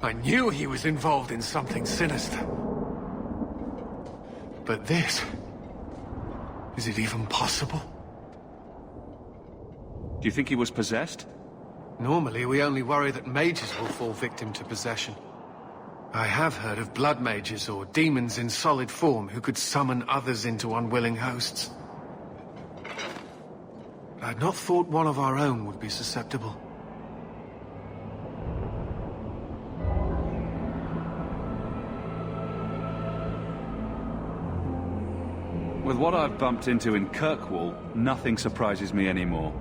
Speaker 2: I knew he was involved in something sinister. But this... is it even possible?
Speaker 4: Do you think he was possessed?
Speaker 2: Normally, we only worry that mages will fall victim to possession. I have heard of blood mages or demons in solid form who could summon others into unwilling hosts. But I'd not thought one of our own would be susceptible.
Speaker 4: With what I've bumped into in Kirkwall, nothing surprises me anymore.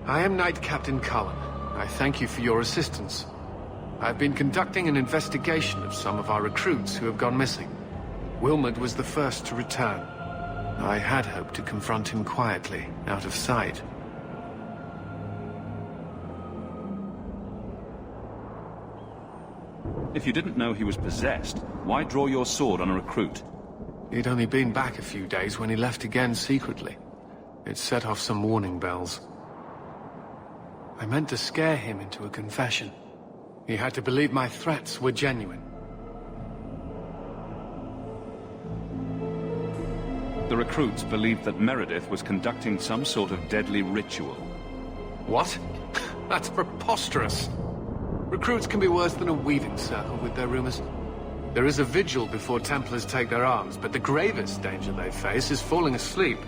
Speaker 2: I am Knight Captain Cullen. I thank you for your assistance. I've been conducting an investigation of some of our recruits who have gone missing. Wilmot was the first to return. I had hoped to confront him quietly, out of sight.
Speaker 4: If you didn't know he was possessed, why draw your sword on a recruit?
Speaker 2: He'd only been back a few days when he left again secretly. It set off some warning bells. I meant to scare him into a confession. He had to believe my threats were genuine.
Speaker 4: The recruits believed that Meredith was conducting some sort of deadly ritual.
Speaker 2: What? That's preposterous. Recruits can be worse than a weaving circle with their rumors. There is a vigil before Templars take their arms, but the gravest danger they face is falling asleep.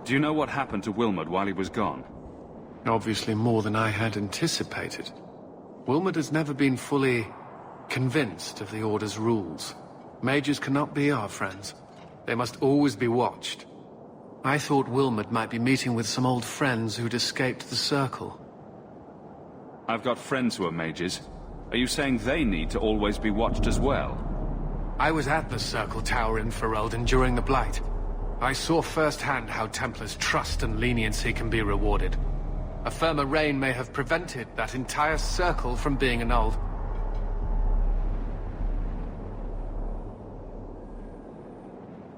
Speaker 4: Do you know what happened to Wilmot while he was gone?
Speaker 20: Obviously more than I had anticipated. Wilmot has never been fully convinced of the Order's rules. Mages cannot be our friends. They must always be watched. I thought Wilmot might be meeting with some old friends who'd escaped the Circle.
Speaker 4: I've got friends who are mages. Are you saying they need to always be watched as well?
Speaker 20: I was at the Circle Tower in Ferelden during the Blight. I saw firsthand how Templars' trust and leniency can be rewarded. A firmer reign may have prevented that entire circle from being annulled.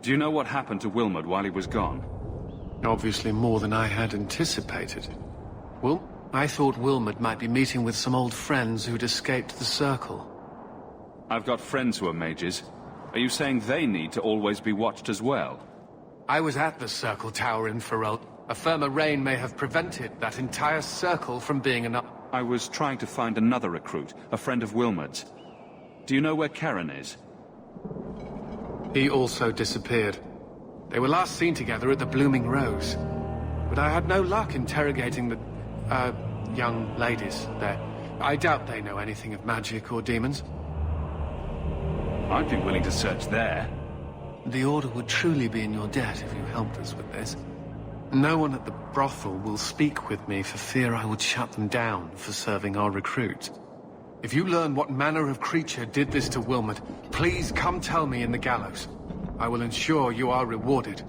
Speaker 4: Do you know what happened to Wilmot while he was gone?
Speaker 20: Obviously more than I had anticipated. Well, I thought Wilmot might be meeting with some old friends who'd escaped the Circle.
Speaker 4: I've got friends who are mages. Are you saying they need to always be watched as well?
Speaker 20: I was at the Circle Tower in Ferelden. A firmer reign may have prevented that entire circle from being annulled.
Speaker 4: I was trying to find another recruit, a friend of Wilmot's. Do you know where Karen is?
Speaker 20: He also disappeared. They were last seen together at the Blooming Rose. But I had no luck interrogating the, young ladies there. I doubt they know anything of magic or demons.
Speaker 4: I'd be willing to search there.
Speaker 20: The Order would truly be in your debt if you helped us with this. No one at the brothel will speak with me for fear I would shut them down for serving our recruits. If you learn what manner of creature did this to Wilmot, please come tell me in the gallows. I will ensure you are rewarded.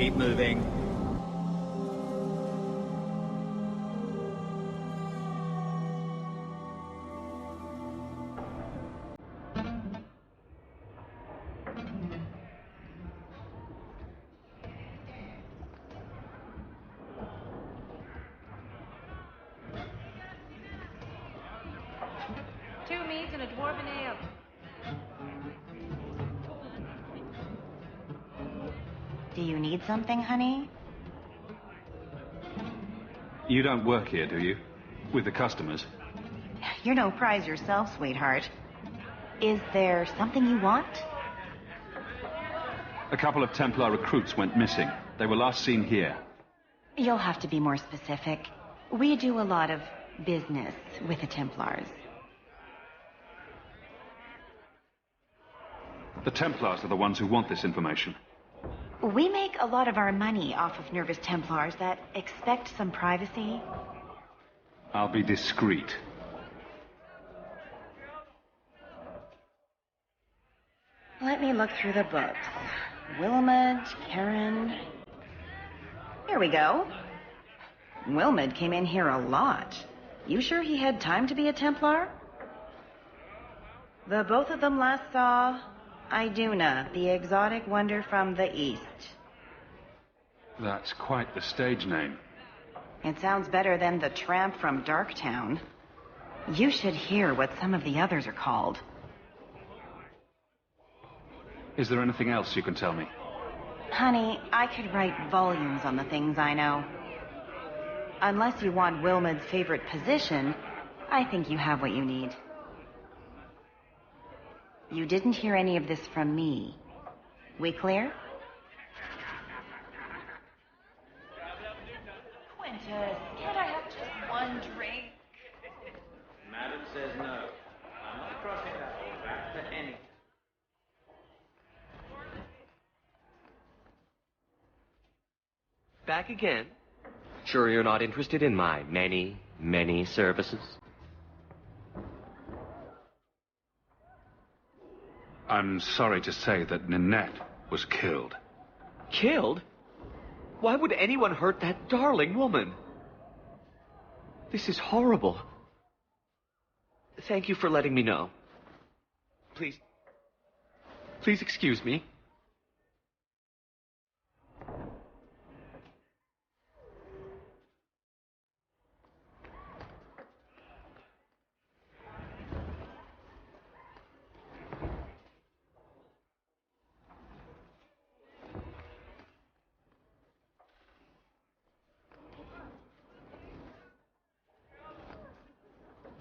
Speaker 21: Keep moving.
Speaker 22: Two meats and a dwarven ale.
Speaker 7: Do you need something, honey?
Speaker 4: You don't work here, do you? With the customers?
Speaker 7: You're no prize yourself, sweetheart. Is there something you want?
Speaker 4: A couple of Templar recruits went missing. They were last seen here.
Speaker 7: You'll have to be more specific. We do a lot of business with the Templars.
Speaker 4: The Templars are the ones who want this information.
Speaker 7: We make a lot of our money off of nervous Templars that expect some privacy.
Speaker 4: I'll be discreet.
Speaker 7: Let me look through the books. Wilmot, Karen... Here we go. Wilmot came in here a lot. You sure he had time to be a Templar? The both of them last saw Iduna, the exotic wonder from the east.
Speaker 4: That's quite the stage name.
Speaker 7: It sounds better than the tramp from Darktown.
Speaker 10: You should hear what some of the others are called.
Speaker 4: Is there anything else you can tell me?
Speaker 10: Honey, I could write volumes on the things I know. Unless you want Wilmot's favorite position, I think you have what you need. You didn't hear any of this from me. We clear?
Speaker 17: Quintus, can't I have just one drink?
Speaker 11: Madam says no. I'm not crossing that or back to any.
Speaker 21: Back again? Sure you're not interested in my many, many services?
Speaker 4: I'm sorry to say that Ninette was killed.
Speaker 21: Killed? Why would anyone hurt that darling woman? This is horrible. Thank you for letting me know. Please excuse me.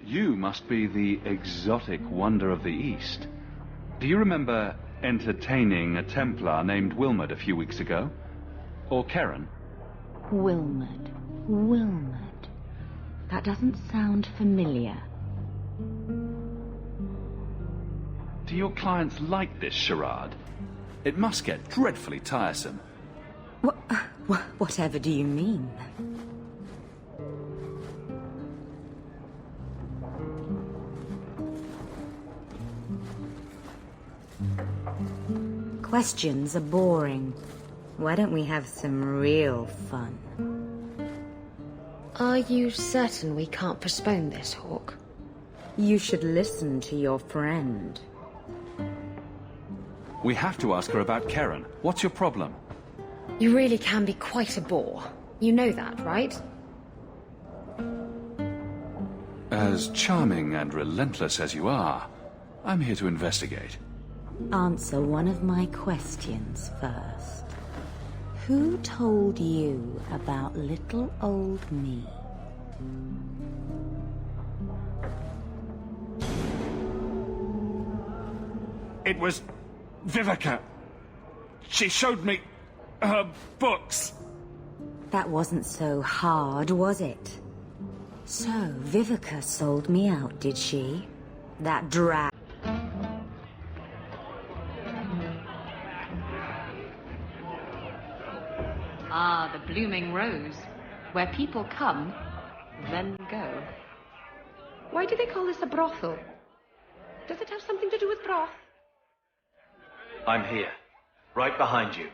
Speaker 4: You must be the exotic wonder of the East. Do you remember entertaining a Templar named Wilmot a few weeks ago? Or Karen?
Speaker 7: Wilmot. That doesn't sound familiar.
Speaker 4: Do your clients like this charade? It must get dreadfully tiresome.
Speaker 7: Whatever do you mean? Questions are boring. Why don't we have some real fun?
Speaker 3: Are you certain we can't postpone this, Hawk?
Speaker 7: You should listen to your friend.
Speaker 4: We have to ask her about Karen. What's your problem?
Speaker 3: You really can be quite a bore. You know that, right?
Speaker 4: As charming and relentless as you are, I'm here to investigate.
Speaker 7: Answer one of my questions first. Who told you about little old me?
Speaker 18: It was Vivica. She showed me her books.
Speaker 7: That wasn't so hard, was it? So, Vivica sold me out, did she? That drag.
Speaker 9: Ah, the Blooming Rose. Where people come, then go. Why do they call this a brothel? Does it have something to do with broth?
Speaker 21: I'm here. Right behind you.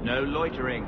Speaker 21: No loitering.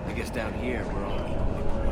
Speaker 13: I guess down here we're all equally poor.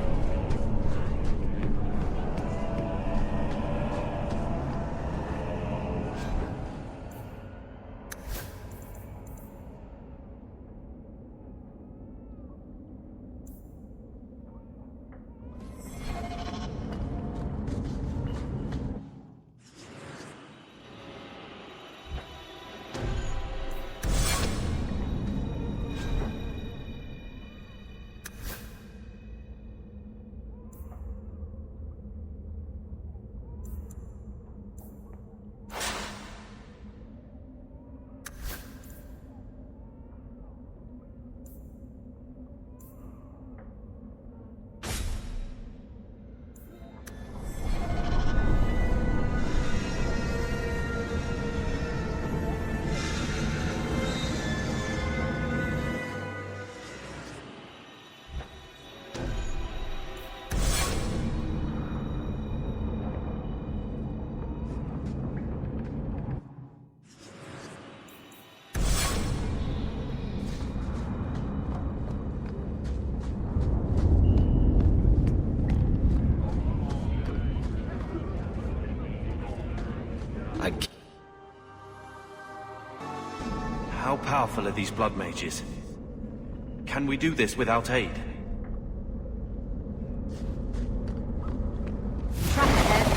Speaker 14: powerful are these blood mages? Can we do this without aid?
Speaker 7: Trap ahead.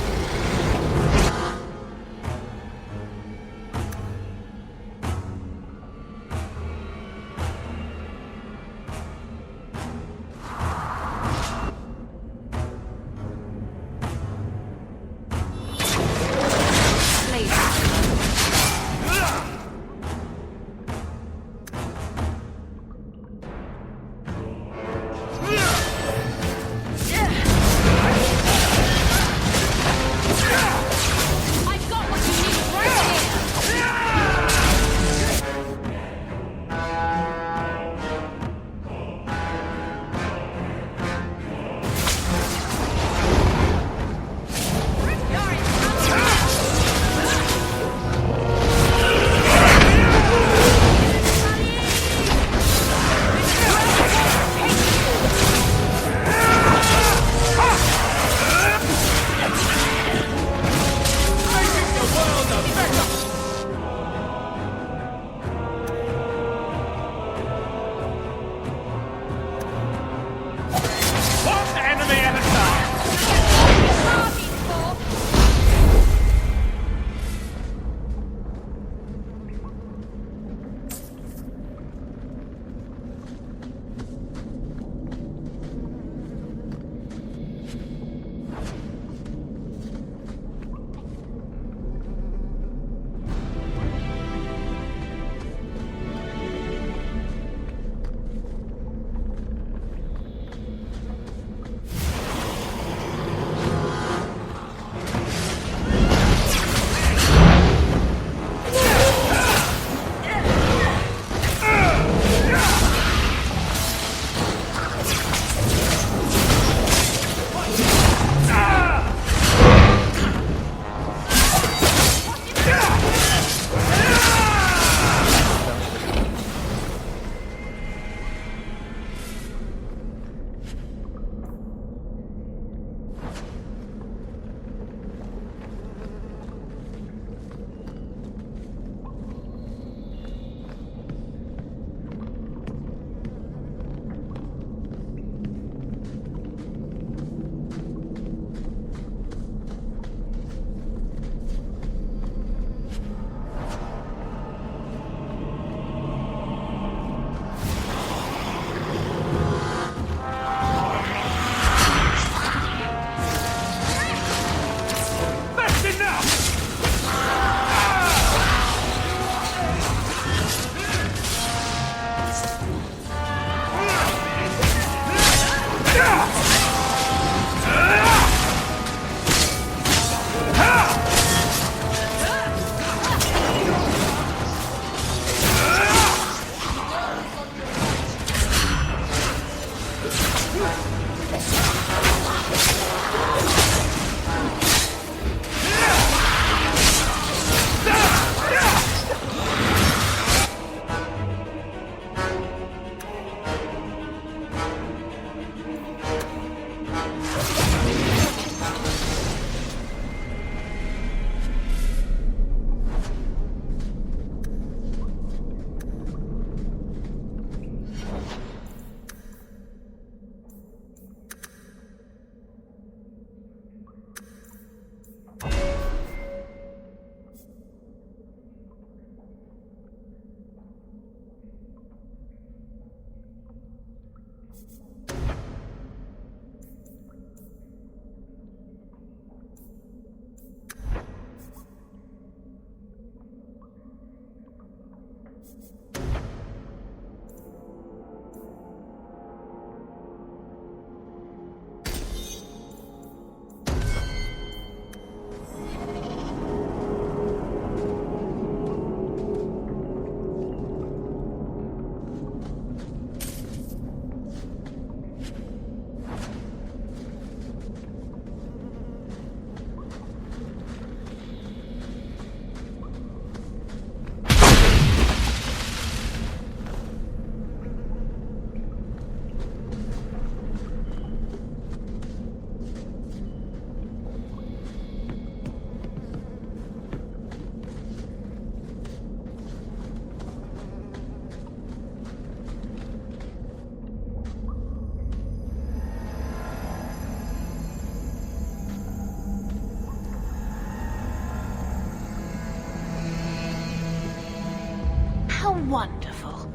Speaker 5: How wonderful.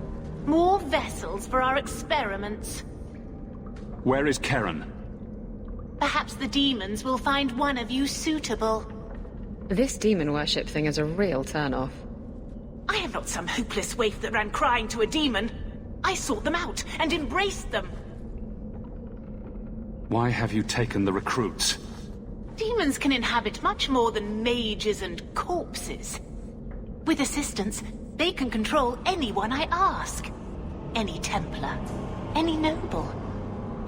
Speaker 5: More vessels for our experiments.
Speaker 4: Where is Karen?
Speaker 5: Perhaps the demons will find one of you suitable.
Speaker 3: This demon worship thing is a real turn-off.
Speaker 5: I am not some hopeless waif that ran crying to a demon. I sought them out and embraced them.
Speaker 4: Why have you taken the recruits?
Speaker 5: Demons can inhabit much more than mages and corpses. With assistance, they can control anyone I ask. Any Templar, any noble,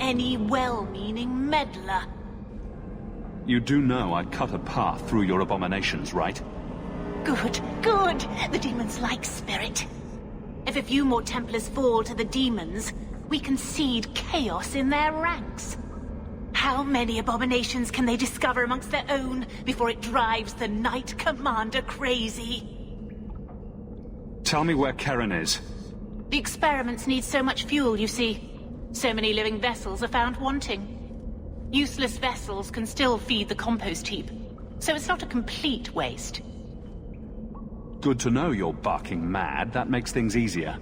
Speaker 5: any well-meaning meddler.
Speaker 4: You do know I cut a path through your abominations, right?
Speaker 5: Good, good. The demons like spirit. If a few more Templars fall to the demons, we can seed chaos in their ranks. How many abominations can they discover amongst their own before it drives the Knight Commander crazy?
Speaker 4: Tell me where Karen is.
Speaker 5: The experiments need so much fuel, you see. So many living vessels are found wanting. Useless vessels can still feed the compost heap, so it's not a complete waste.
Speaker 4: Good to know you're barking mad. That makes things easier.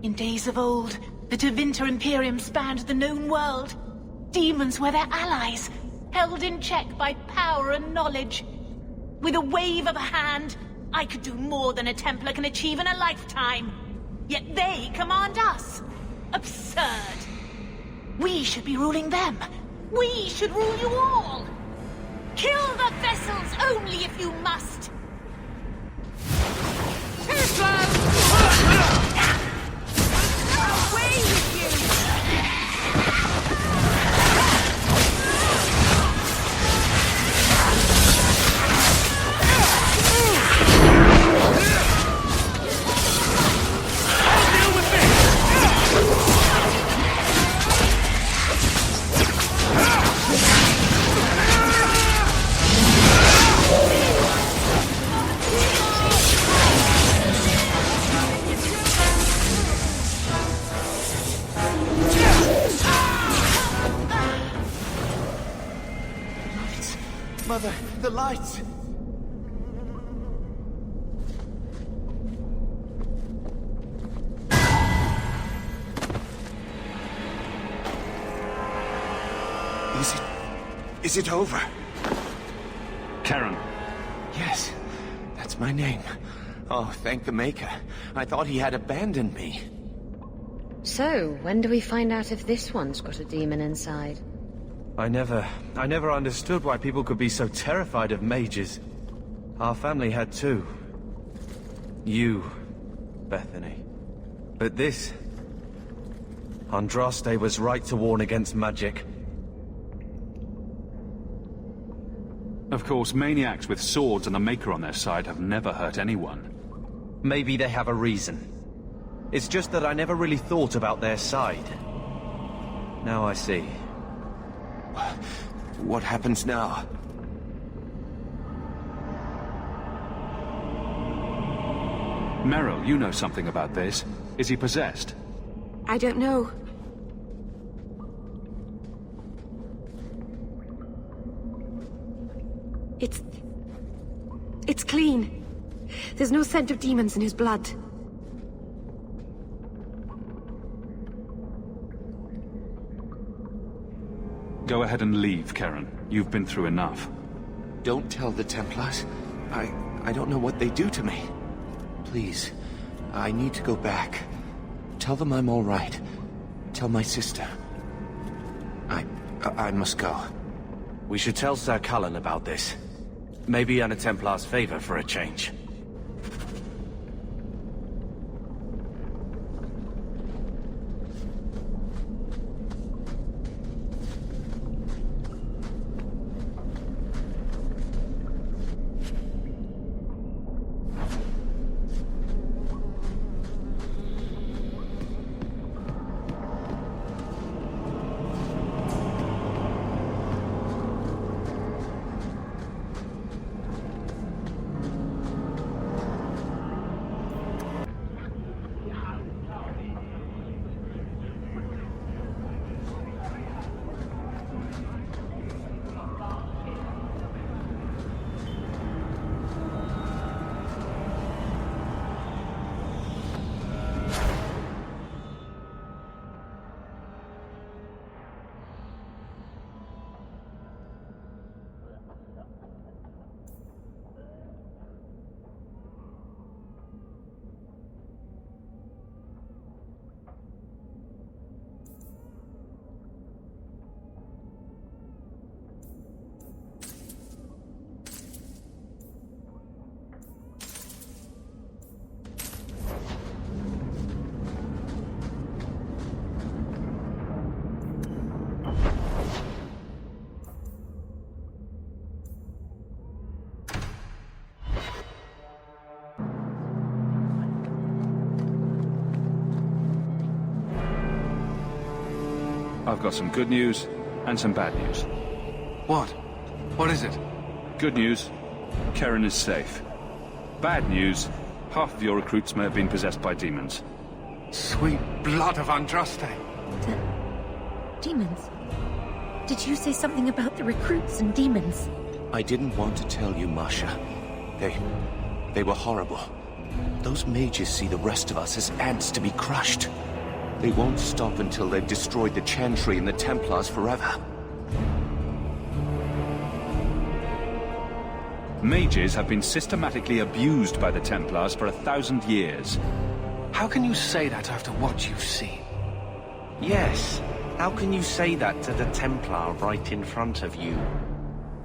Speaker 5: In days of old, the Tevinter Imperium spanned the known world. Demons were their allies, held in check by power and knowledge. With a wave of a hand, I could do more than a Templar can achieve in a lifetime. Yet they command us. Absurd. We should be ruling them. We should rule you all. Kill the vessels only if you must. Too slow! Away with you!
Speaker 16: Mother, the lights!
Speaker 2: Is it over?
Speaker 4: Karen.
Speaker 2: Yes, that's my name. Oh, thank the Maker. I thought he had abandoned me.
Speaker 3: So, when do we find out if this one's got a demon inside?
Speaker 16: I never understood why people could be so terrified of mages. Our family had too. You, Bethany. But this... Andraste was right to warn against magic.
Speaker 4: Of course, maniacs with swords and the Maker on their side have never hurt anyone.
Speaker 16: Maybe they have a reason. It's just that I never really thought about their side. Now I see.
Speaker 2: What happens now?
Speaker 4: Merrill, you know something about this. Is he possessed?
Speaker 17: I don't know. It's clean. There's no scent of demons in his blood.
Speaker 4: Go ahead and leave, Karen. You've been through enough.
Speaker 2: Don't tell the Templars. I don't know what they do to me. Please, I need to go back. Tell them I'm all right. Tell my sister. I must go.
Speaker 16: We should tell Sir Cullen about this. Maybe earn a Templar's favor for a change.
Speaker 4: I've got some good news and some bad news.
Speaker 20: What? What is it?
Speaker 4: Good news, Karen is safe. Bad news, half of your recruits may have been possessed by demons.
Speaker 20: Sweet blood of Andraste.
Speaker 12: Demons? Did you say something about the recruits and demons?
Speaker 2: I didn't want to tell you, Masha. They were horrible. Those mages see the rest of us as ants to be crushed. They won't stop until they've destroyed the Chantry and the Templars forever.
Speaker 4: Mages have been systematically abused by the Templars for 1,000 years.
Speaker 20: How can you say that after what you've seen?
Speaker 13: Yes. How can you say that to the Templar right in front of you?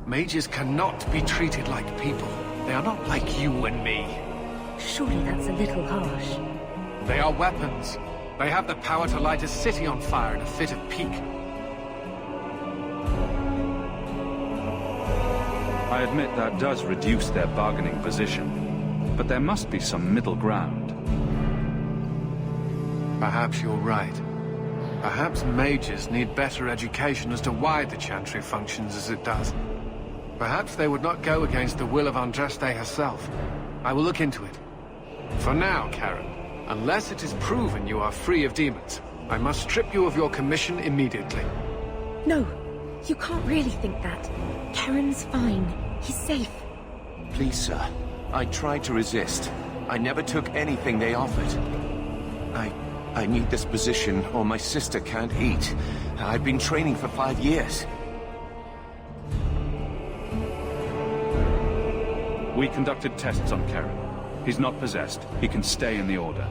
Speaker 20: Mages cannot be treated like people. They are not like you and me.
Speaker 12: Surely that's a little harsh.
Speaker 20: They are weapons. They have the power to light a city on fire in a fit of pique.
Speaker 4: I admit that does reduce their bargaining position, but there must be some middle ground.
Speaker 20: Perhaps you're right. Perhaps mages need better education as to why the Chantry functions as it does. Perhaps they would not go against the will of Andraste herself. I will look into it. For now, Karen, unless it is proven you are free of demons, I must strip you of your commission immediately.
Speaker 12: No, you can't really think that. Karen's fine. He's safe.
Speaker 2: Please, sir. I tried to resist. I never took anything they offered. I need this position, or my sister can't eat. I've been training for 5 years.
Speaker 4: We conducted tests on Karen. He's not possessed. He can stay in the Order.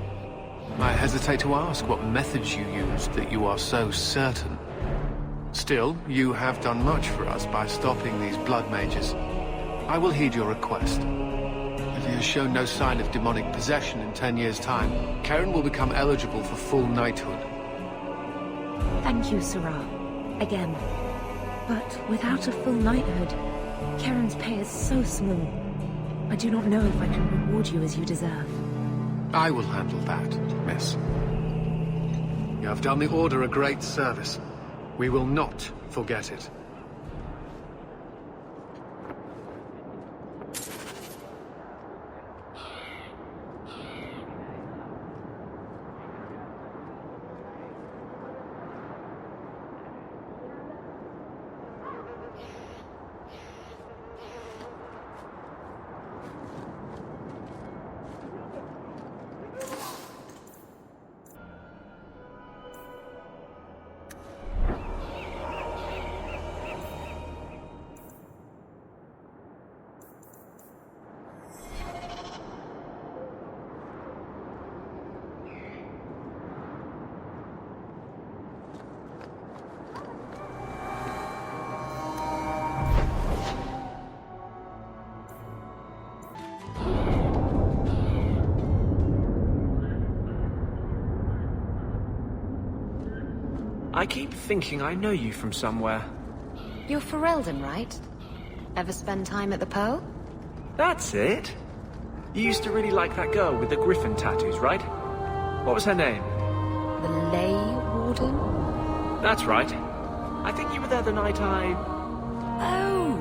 Speaker 20: I hesitate to ask what methods you used that you are so certain. Still, you have done much for us by stopping these blood mages. I will heed your request. If he has shown no sign of demonic possession in 10 years' time, Karen will become eligible for full knighthood.
Speaker 12: Thank you, Sarah. Again. But without a full knighthood, Karen's pay is so small. I do not know if I can reward you as you deserve.
Speaker 20: I will handle that, miss. You have done the Order a great service. We will not forget it.
Speaker 1: I keep thinking I know you from somewhere.
Speaker 3: You're Ferelden, right? Ever spend time at the Pearl?
Speaker 1: That's it. You used to really like that girl with the griffin tattoos, right? What was her name?
Speaker 3: The Ley Warden?
Speaker 1: That's right. I think you were there the night
Speaker 3: Oh!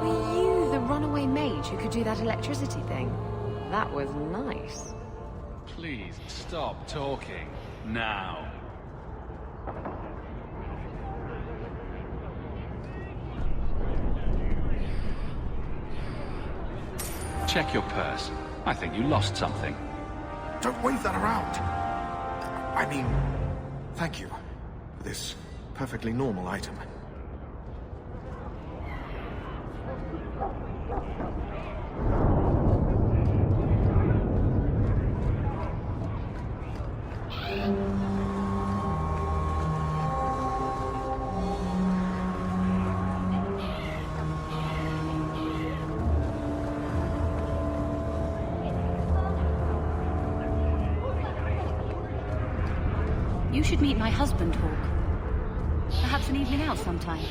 Speaker 3: Were you the runaway mage who could do that electricity thing? That was nice.
Speaker 18: Please stop talking now. Check your purse. I think you lost something.
Speaker 6: Don't wave that around. I mean, thank you for this perfectly normal item.
Speaker 15: You should meet my husband, Hawk. Perhaps an evening out sometime.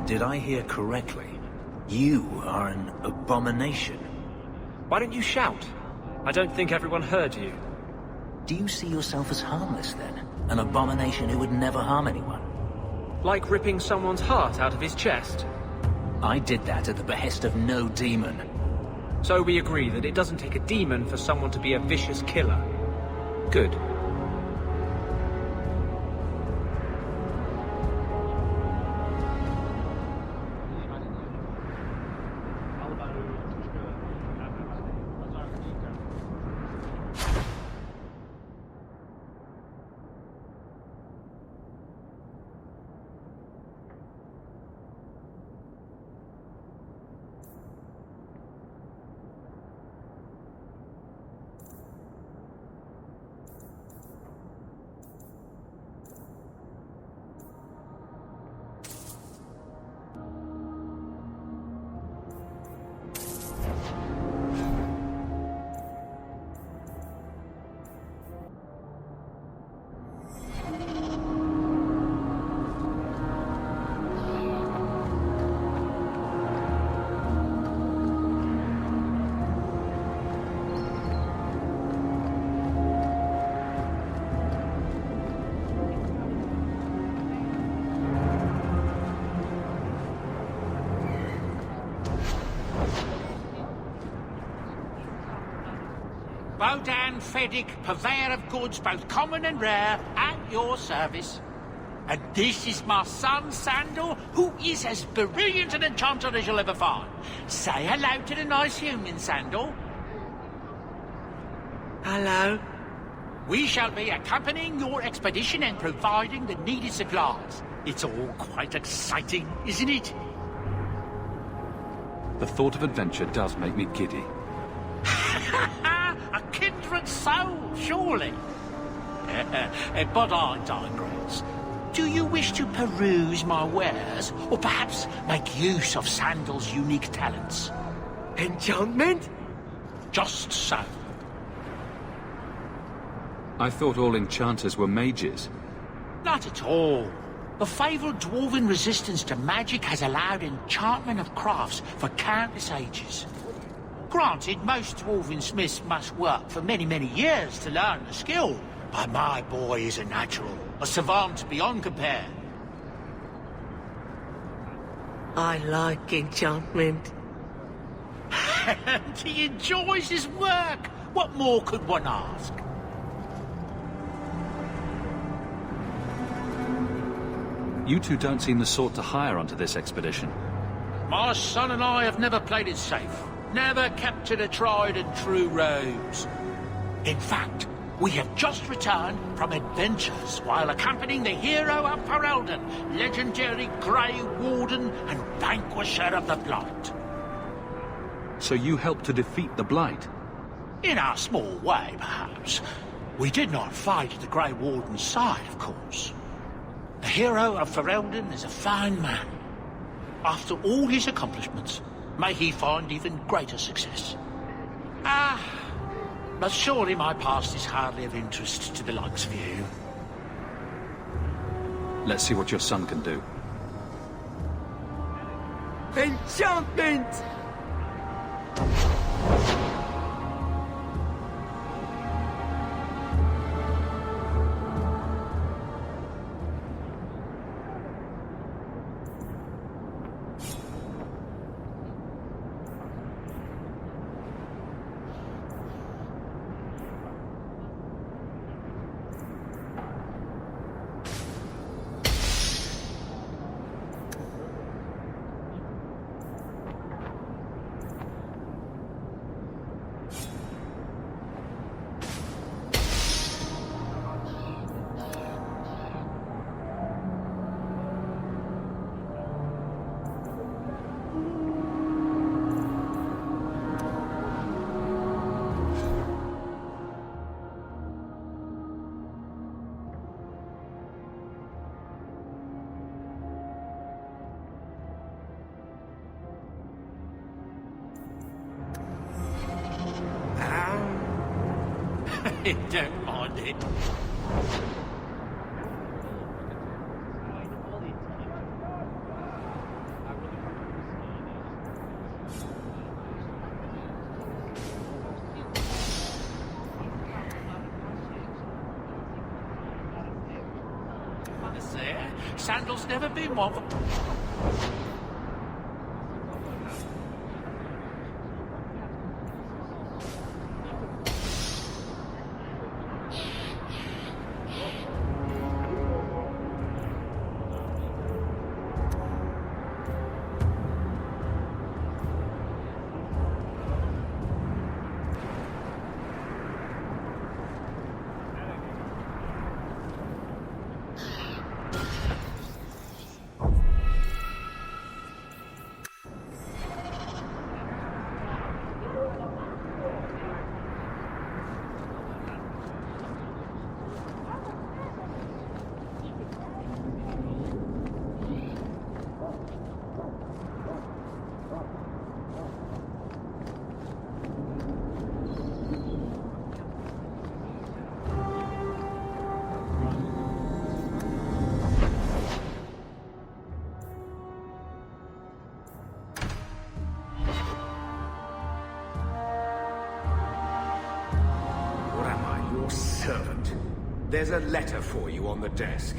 Speaker 8: Did I hear correctly? You are an abomination.
Speaker 1: Why don't you shout? I don't think everyone heard you.
Speaker 8: Do you see yourself as harmless, then? An abomination who would never harm anyone?
Speaker 1: Like ripping someone's heart out of his chest?
Speaker 8: I did that at the behest of no demon.
Speaker 1: So we agree that it doesn't take a demon for someone to be a vicious killer. Good.
Speaker 19: Bodan Feddick, purveyor of goods both common and rare, at your service. And this is my son, Sandor, who is as brilliant an enchanter as you'll ever find. Say hello to the nice human, Sandor. Hello. We shall be accompanying your expedition and providing the needed supplies. It's all quite exciting, isn't it?
Speaker 4: The thought of adventure does make me giddy.
Speaker 19: A kindred soul, surely. But I digress. Do you wish to peruse my wares, or perhaps make use of Sandal's unique talents? Enchantment? Just so.
Speaker 4: I thought all enchanters were mages.
Speaker 19: Not at all. The fabled dwarven resistance to magic has allowed enchantment of crafts for countless ages. Granted, most dwarven smiths must work for many, many years to learn the skill, but my boy is a natural, a savant beyond compare. I like enchantment. He enjoys his work. What more could one ask?
Speaker 4: You two don't seem the sort to hire onto this expedition.
Speaker 19: My son and I have never played it safe. Never kept to the tried and true roads. In fact, we have just returned from adventures while accompanying the hero of Ferelden, legendary Grey Warden and vanquisher of the Blight.
Speaker 4: So you helped to defeat the Blight?
Speaker 19: In our small way, perhaps. We did not fight at the Grey Warden's side, of course. The hero of Ferelden is a fine man. After all his accomplishments, may he find even greater success. But surely my past is hardly of interest to the likes of you.
Speaker 4: Let's see what your son can do.
Speaker 19: Enchantment! Don't mind it. harmless there. Sandal's never been one for...
Speaker 10: Servant. There's a letter for you on the desk.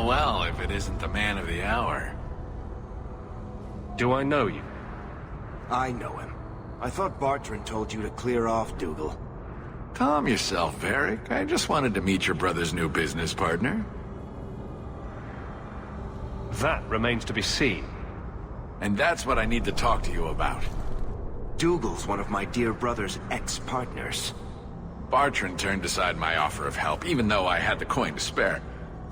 Speaker 22: Well, if it isn't the man of the hour.
Speaker 16: Do I know you?
Speaker 10: I know him. I thought Bartrand told you to clear off, Dougal.
Speaker 22: Calm yourself, Varric. I just wanted to meet your brother's new business partner.
Speaker 16: That remains to be seen.
Speaker 22: And that's what I need to talk to you about.
Speaker 10: Dougal's one of my dear brother's ex-partners.
Speaker 22: Bartrand turned aside my offer of help, even though I had the coin to spare.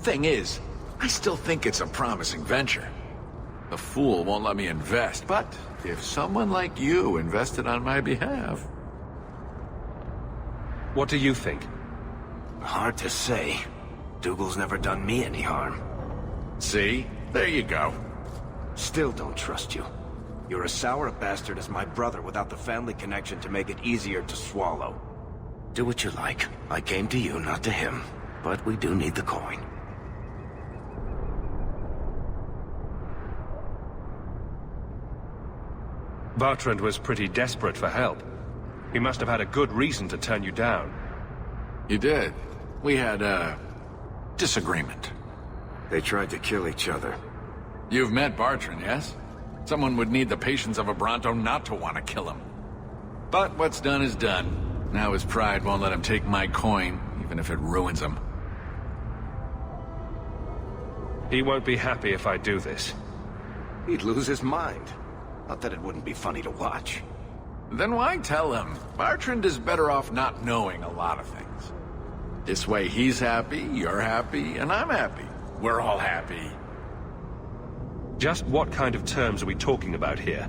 Speaker 22: Thing is, I still think it's a promising venture. The fool won't let me invest, but if someone like you invested on my behalf...
Speaker 16: What do you think?
Speaker 10: Hard to say. Dougal's never done me any harm.
Speaker 22: See? There you go.
Speaker 10: Still don't trust you. You're as sour a bastard as my brother without the family connection to make it easier to swallow. Do what you like. I came to you, not to him. But we do need the coin.
Speaker 16: Bartrand was pretty desperate for help. He must have had a good reason to turn you down.
Speaker 22: You did. We had a disagreement.
Speaker 10: They tried to kill each other.
Speaker 22: You've met Bartrand, yes? Someone would need the patience of a Bronto not to want to kill him. But what's done is done. Now his pride won't let him take my coin, even if it ruins him.
Speaker 16: He won't be happy if I do this.
Speaker 10: He'd lose his mind. Not that it wouldn't be funny to watch.
Speaker 22: Then why tell him? Bartrand is better off not knowing a lot of things. This way he's happy, you're happy, and I'm happy. We're all happy.
Speaker 16: Just what kind of terms are we talking about here?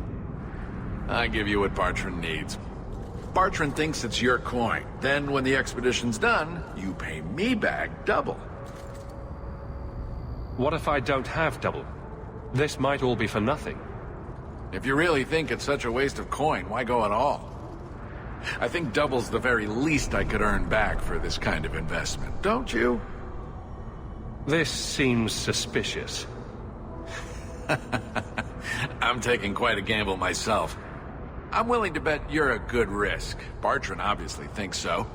Speaker 22: I give you what Bartrand needs. Bartrand thinks it's your coin. Then when the expedition's done, you pay me back double.
Speaker 16: What if I don't have double?
Speaker 9: This might all be for nothing.
Speaker 22: If you really think it's such a waste of coin, why go at all? I think double's the very least I could earn back for this kind of investment, don't you?
Speaker 9: This seems suspicious.
Speaker 22: I'm taking quite a gamble myself. I'm willing to bet you're a good risk. Bartrand obviously thinks so.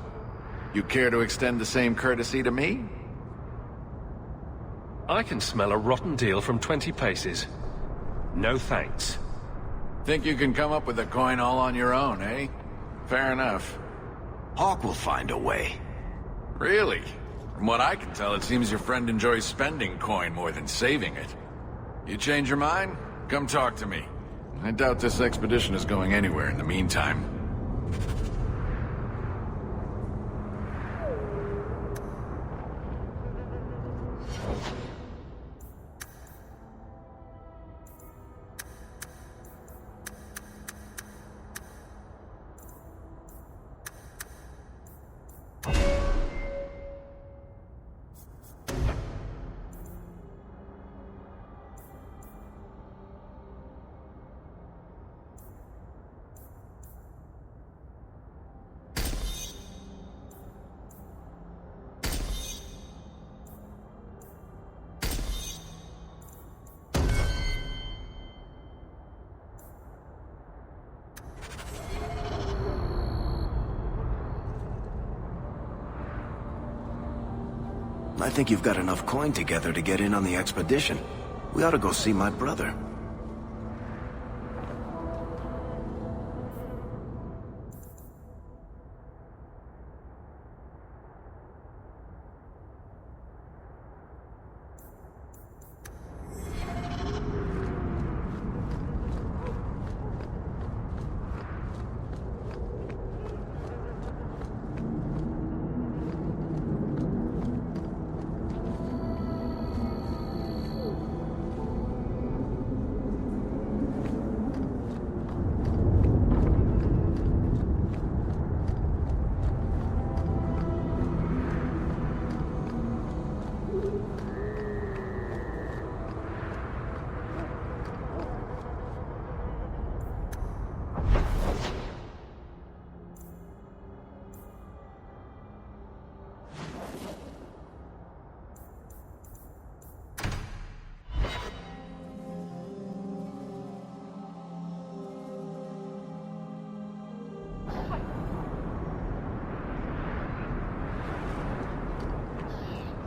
Speaker 22: You care to extend the same courtesy to me?
Speaker 9: I can smell a rotten deal from 20 paces. No thanks.
Speaker 22: Think you can come up with a coin all on your own, eh? Fair enough.
Speaker 10: Hawk will find a way.
Speaker 22: Really? From what I can tell, it seems your friend enjoys spending coin more than saving it. You change your mind? Come talk to me. I doubt this expedition is going anywhere in the meantime.
Speaker 10: I think you've got enough coin together to get in on the expedition. We ought to go see my brother.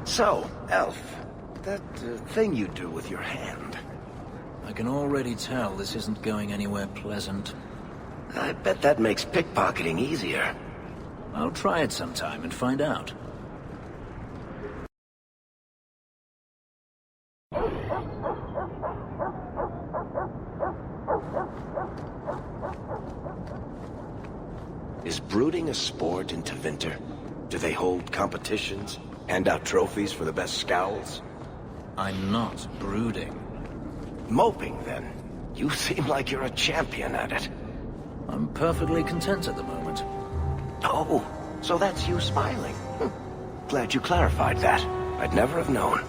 Speaker 10: So, Elf, that thing you do with your hand.
Speaker 8: I can already tell this isn't going anywhere pleasant.
Speaker 10: I bet that makes pickpocketing easier.
Speaker 8: I'll try it sometime and find out.
Speaker 10: Is brooding a sport in Tevinter? Do they hold competitions? Hand out trophies for the best scowls?
Speaker 8: I'm not brooding.
Speaker 10: Moping, then. You seem like you're a champion at it.
Speaker 8: I'm perfectly content at the moment.
Speaker 10: Oh, so that's you smiling. Glad you clarified that. I'd never have known.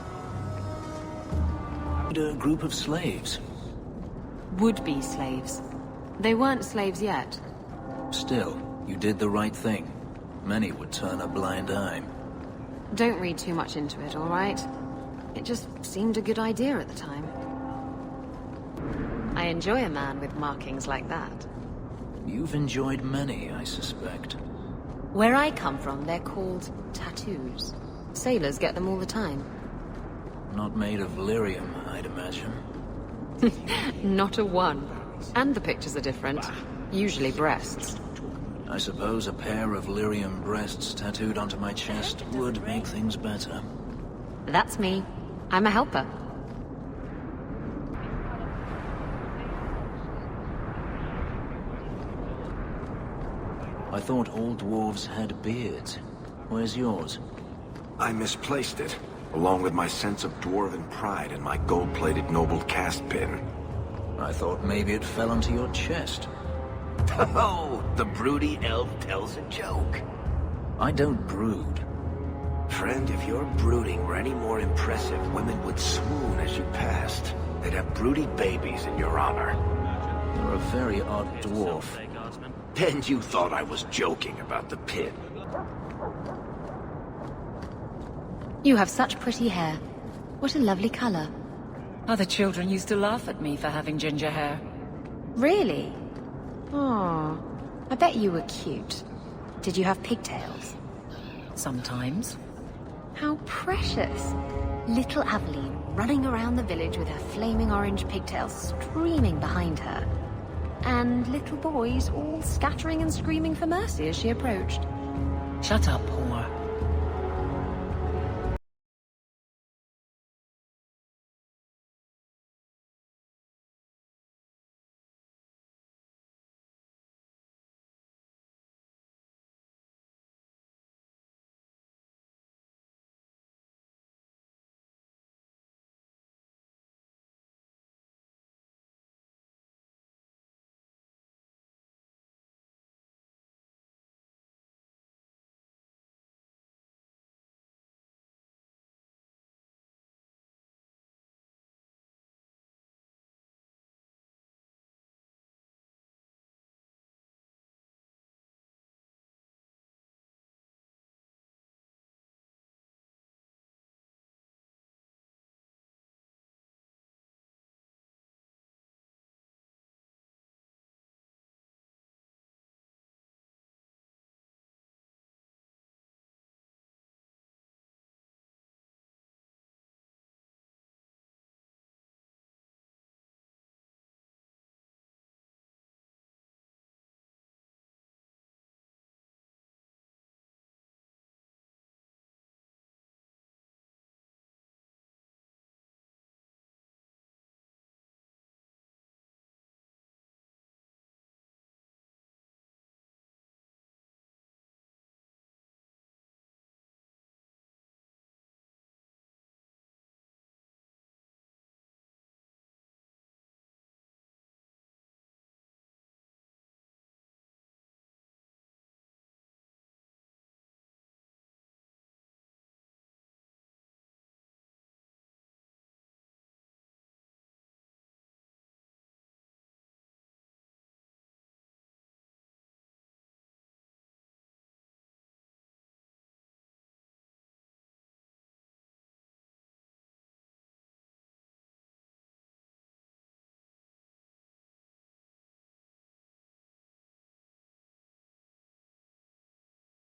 Speaker 8: A group of slaves.
Speaker 3: Would-be slaves. They weren't slaves yet.
Speaker 8: Still, you did the right thing. Many would turn a blind eye.
Speaker 3: Don't read too much into it, all right? It just seemed a good idea at the time. I enjoy a man with markings like that.
Speaker 8: You've enjoyed many, I suspect.
Speaker 3: Where I come from, they're called tattoos. Sailors get them all the time.
Speaker 8: Not made of lyrium, I'd imagine.
Speaker 3: Not a one. And the pictures are different. Usually breasts.
Speaker 8: I suppose a pair of lyrium breasts tattooed onto my chest would make things better.
Speaker 3: That's me. I'm a helper.
Speaker 8: I thought all dwarves had beards. Where's yours?
Speaker 10: I misplaced it, along with my sense of dwarven pride and my gold-plated noble cast pin.
Speaker 8: I thought maybe it fell onto your chest.
Speaker 10: Oh, the broody elf tells a joke.
Speaker 8: I don't brood.
Speaker 10: Friend, if your brooding were any more impressive, women would swoon as you passed. They'd have broody babies in your honor.
Speaker 8: You're a very odd dwarf.
Speaker 10: Then you thought I was joking about the pit.
Speaker 15: You have such pretty hair. What a lovely color.
Speaker 12: Other children used to laugh at me for having ginger hair.
Speaker 15: Really? Oh, I bet you were cute. Did you have pigtails?
Speaker 12: Sometimes.
Speaker 15: How precious. Little Aveline running around the village with her flaming orange pigtails streaming behind her. And little boys all scattering and screaming for mercy as she approached.
Speaker 12: Shut up, whore.